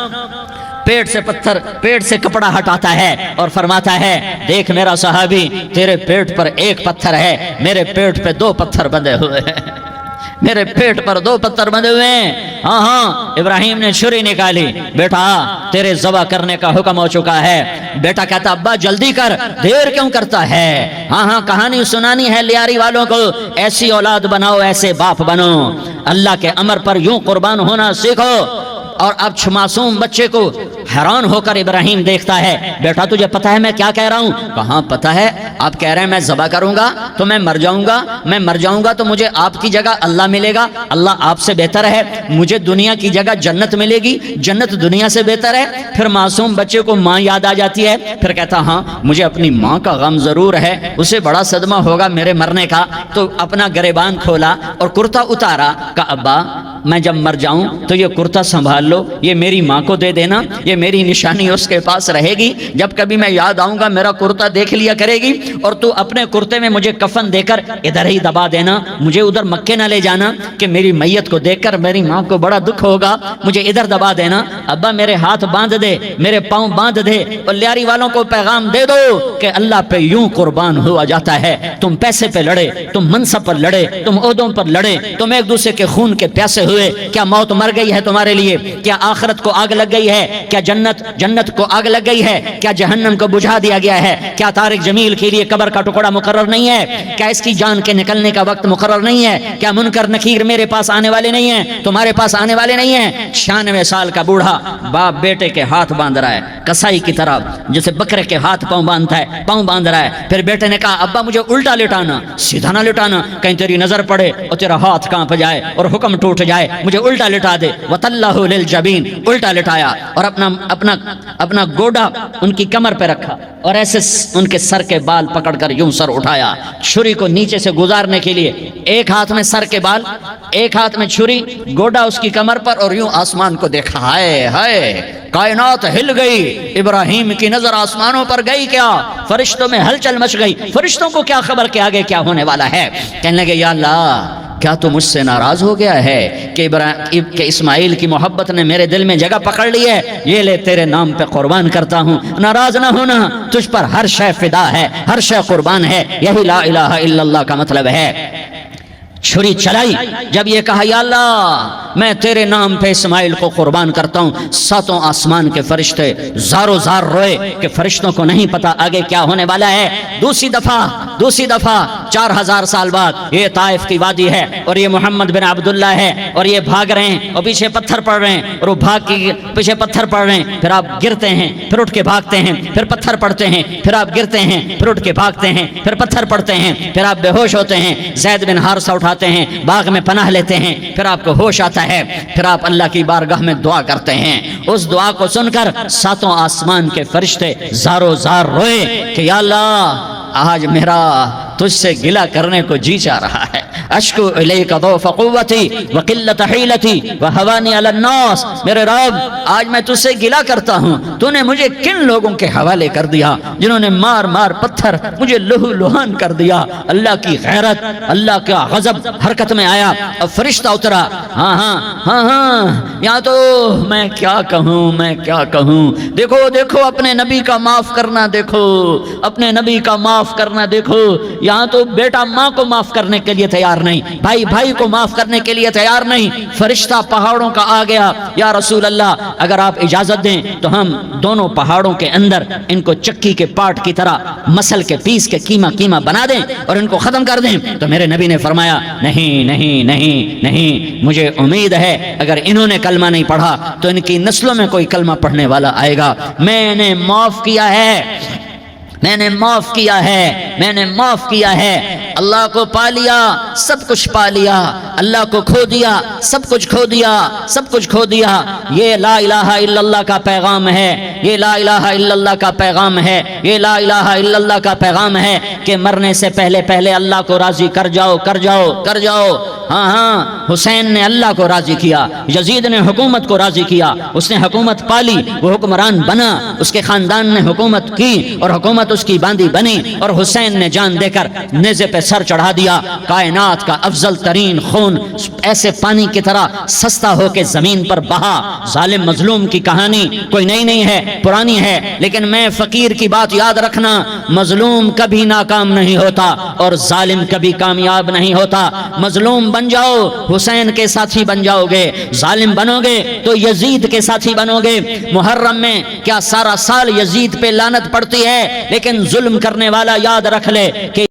پیٹ سے پتھر، پیٹ سے کپڑا ہٹاتا ہے اور فرماتا ہے دیکھ میرا صحابی، تیرے پیٹ پر ایک پتھر ہے، میرے پیٹ پہ دو پتھر بندھے ہوئے ہیں، میرے پیٹ پر دو پتھر بندھے ہوئے ہیں۔ ہاں ہاں، ابراہیم نے چھری نکالی، بیٹا تیرے ذبح کرنے کا حکم ہو چکا ہے۔ بیٹا کہتا ابا جلدی کر، دیر کیوں کرتا ہے؟ ہاں ہاں، کہانی سنانی ہے لیاری والوں کو، ایسی اولاد بناؤ، ایسے باپ بنو، اللہ کے امر پر یوں قربان ہونا سیکھو۔ اور اب معصوم بچے کو حیران ہو کر ابراہیم دیکھتا ہے، بیٹا تجھے پتا ہے میں کیا کہہ رہا ہوں؟ کہاں پتا ہے، آپ کہہ رہے ہیں میں ذبح کروں گا تو میں مر جاؤں گا، میں مر جاؤں گا تو مجھے آپ کی جگہ اللہ ملے گا، اللہ آپ سے بہتر ہے، مجھے دنیا کی جگہ جنت ملے گی، جنت دنیا سے بہتر ہے۔ پھر معصوم بچے کو ماں یاد آ جاتی ہے، پھر کہتا ہاں مجھے اپنی ماں کا غم ضرور ہے، اسے بڑا صدمہ ہوگا میرے مرنے کا، تو اپنا گریبان کھولا اور کرتا اتارا، کہا ابا میں جب مر جاؤں تو یہ کرتا سنبھال لو، یہ میری ماں کو دے دینا، یہ میری نشانی اس کے پاس رہے گی، جب کبھی میں یاد آؤں گا میرا کرتا دیکھ لیا کرے گی، اور تو اپنے کرتے میں مجھے کفن دے کر ادھر ہی دبا دینا، مجھے ادھر مکے نہ لے جانا کہ میری میت کو دیکھ کر میری ماں کو بڑا دکھ ہوگا، مجھے ادھر دبا دینا۔ ابا میرے ہاتھ باندھ دے، میرے پاؤں باندھ دے، اور لیاری والوں کو پیغام دے دو کہ اللہ پہ یوں قربان ہوا جاتا ہے۔ تم پیسے پہ لڑے، تم منصب پر لڑے، تم عہدوں پر لڑے، تم ایک دوسرے کے خون کے پیاسے ہوئے، کیا موت مر گئی ہے تمہارے لیے؟ کیا آخرت کو آگ لگ گئی ہے؟ کیا جنت کو آگ لگ گئی ہے؟ کیا جہنم کو بجھا دیا گیا ہے؟ کیا طارق جمیل کے لیے قبر کا ٹکڑا مقرر نہیں ہے؟ کیا اس کی جان کے نکلنے کا وقت مقرر نہیں ہے؟ کیا منکر نکیر میرے پاس آنے والے نہیں ہیں، تمہارے پاس آنے والے نہیں ہیں؟ 96 سال کا بوڑھا باپ بیٹے کے ہاتھ باندھ رہا ہے کسائی کی طرح، جیسے بکرے کے ہاتھ پاؤں باندھتا ہے، پاؤں باندھ رہا ہے۔ پھر بیٹے نے کہا ابا مجھے الٹا لٹانا، سیدھا نہ لٹانا، کہیں تیری نظر پڑے اور تیرا ہاتھ کانپ جائے اور حکم ٹوٹ جائے، مجھے الٹا لٹا دے۔ وَتَلَّهُ لِلْجَبِينِ، الٹا لٹایا اور اپنا گوڈا ان کی کمر پہ رکھا اور ایسے ان کے سر کے بال پکڑ کر یوں سر اٹھایا، چھری کو نیچے سے گزارنے کے لیے، ایک ہاتھ میں سر کے بال، ایک ہاتھ میں چھری، گوڈا اس کی کمر پر، اور یوں آسمان کو دیکھا۔ ہائے ہائے، کائنات ہل گئی، ابراہیم کی نظر آسمانوں پر گئی، کیا فرشتوں میں ہلچل مچ گئی، فرشتوں کو کیا خبر کہ آگے کیا ہونے والا ہے؟ کہنے لگے یا اللہ کیا تو مجھ سے ناراض ہو گیا ہے کہ اسماعیل کی محبت نے میرے دل میں جگہ پکڑ لی ہے؟ یہ لے تیرے نام پہ قربان کرتا ہوں، ناراض نہ ہونا، تجھ پر ہر شے فدا ہے، ہر شے قربان ہے، یہی لا الہ الا اللہ کا مطلب ہے۔ چھری چلائی، جب یہ کہا یا اللہ میں تیرے نام پہ اسماعیل کو قربان کرتا ہوں، ساتوں آسمان کے فرشتے زارو زار روئے کہ فرشتوں کو نہیں پتا آگے کیا ہونے والا ہے۔ دوسری دفعہ 4000 سال بعد یہ طائف کی وادی ہے اور یہ محمد بن عبداللہ ہے اور یہ بھاگ رہے ہیں اور پیچھے پتھر پڑ رہے ہیں اور وہ بھاگ کے پیچھے پتھر پڑ رہے ہیں، پھر آپ گرتے ہیں، پھر اٹھ کے بھاگتے ہیں، پھر پتھر پڑتے ہیں، پھر آپ گرتے ہیں، پھر اٹھ کے بھاگتے ہیں، پھر پتھر پڑتے ہیں، پھر آپ بے ہوش ہوتے ہیں، زید بن حارثہ اٹھاتے ہیں، باغ میں پناہ لیتے ہیں، پھر آپ کو ہوش آتا ہے، پھر آپ اللہ کی بارگاہ میں دعا کرتے ہیں۔ اس دعا کو سن کر ساتوں آسمان کے فرشتے زارو زار روئے کہ یا اللہ آج میرا تجھ سے گلہ کرنے کو جی چاہ رہا ہے، اشکو الیک ضعف قوتی وقلت حیلتی وہوانی علی الناس، میرے رب آج میں تجھ سے گلہ کرتا ہوں، تو نے مجھے کن لوگوں کے حوالے کر دیا جنہوں نے مار مار پتھر مجھے لہو لہان کر دیا۔ اللہ کی غیرت، اللہ کا غضب حرکت میں آیا، اب فرشتہ اترا۔ ہاں یہاں تو میں کیا کہوں، دیکھو اپنے نبی کا معاف کرنا، اپنے نبی کا معاف کرنا، دیکھو یہاں تو بیٹا ماں کو معاف کرنے کے لیے تیار نہیں، بھائی بھائی کو معاف کرنے کے لیے تیار نہیں۔ فرشتہ پہاڑوں کا آ گیا، یا رسول اللہ اگر آپ اجازت دیں تو ہم دونوں پہاڑوں کے اندر ان کو چکی کے پاٹ کی طرح مسل کے پیس کے کیما کیما بنا دیں اور ان کو ختم کر دیں۔ تو میرے نبی نے فرمایا نہیں نہیں نہیں نہیں، مجھے امید ہے اگر انہوں نے کلمہ نہیں پڑھا تو ان کی نسلوں میں کوئی کلمہ پڑھنے والا آئے گا۔ میں نے معاف کیا ہے، میں نے معاف کیا ہے، میں نے معاف کیا ہے۔ اللہ کو پا لیا، سب کچھ پا لیا، اللہ کو کھو دیا، سب کچھ کھو دیا، سب کچھ کھو دیا۔ یہ لا الہ الا اللہ کا پیغام ہے، یہ لا الہ الا اللہ کا پیغام ہے، یہ لا الہ الا اللہ کا پیغام ہے کہ مرنے سے پہلے پہلے اللہ کو راضی کر جاؤ، کر جاؤ، کر جاؤ۔ ہاں ہاں، حسین نے اللہ کو راضی کیا، یزید نے حکومت کو راضی کیا، اس نے حکومت پالی، وہ حکمران بنا، اس کے خاندان نے حکومت کی اور حکومت اس کی باندھی بنی، اور حسین نے جان دے کر نیزے پہ سر چڑھا دیا۔ کائنات کا افضل ترین خون ایسے پانی کی طرح سستا ہو کے زمین پر بہا۔ ظالم مظلوم کی کہانی کوئی نئی نہیں ہے، پرانی ہے، لیکن میں فقیر کی بات یاد رکھنا، مظلوم کبھی ناکام نہیں ہوتا اور ظالم کبھی کامیاب نہیں ہوتا۔ مظلوم بن جاؤ، حسین کے ساتھی بن جاؤ گے، ظالم بنو گے تو یزید کے ساتھی بنو گے۔ محرم میں کیا سارا سال یزید پہ لعنت پڑتی ہے، لیکن ظلم کرنے والا یاد رکھ لے کہ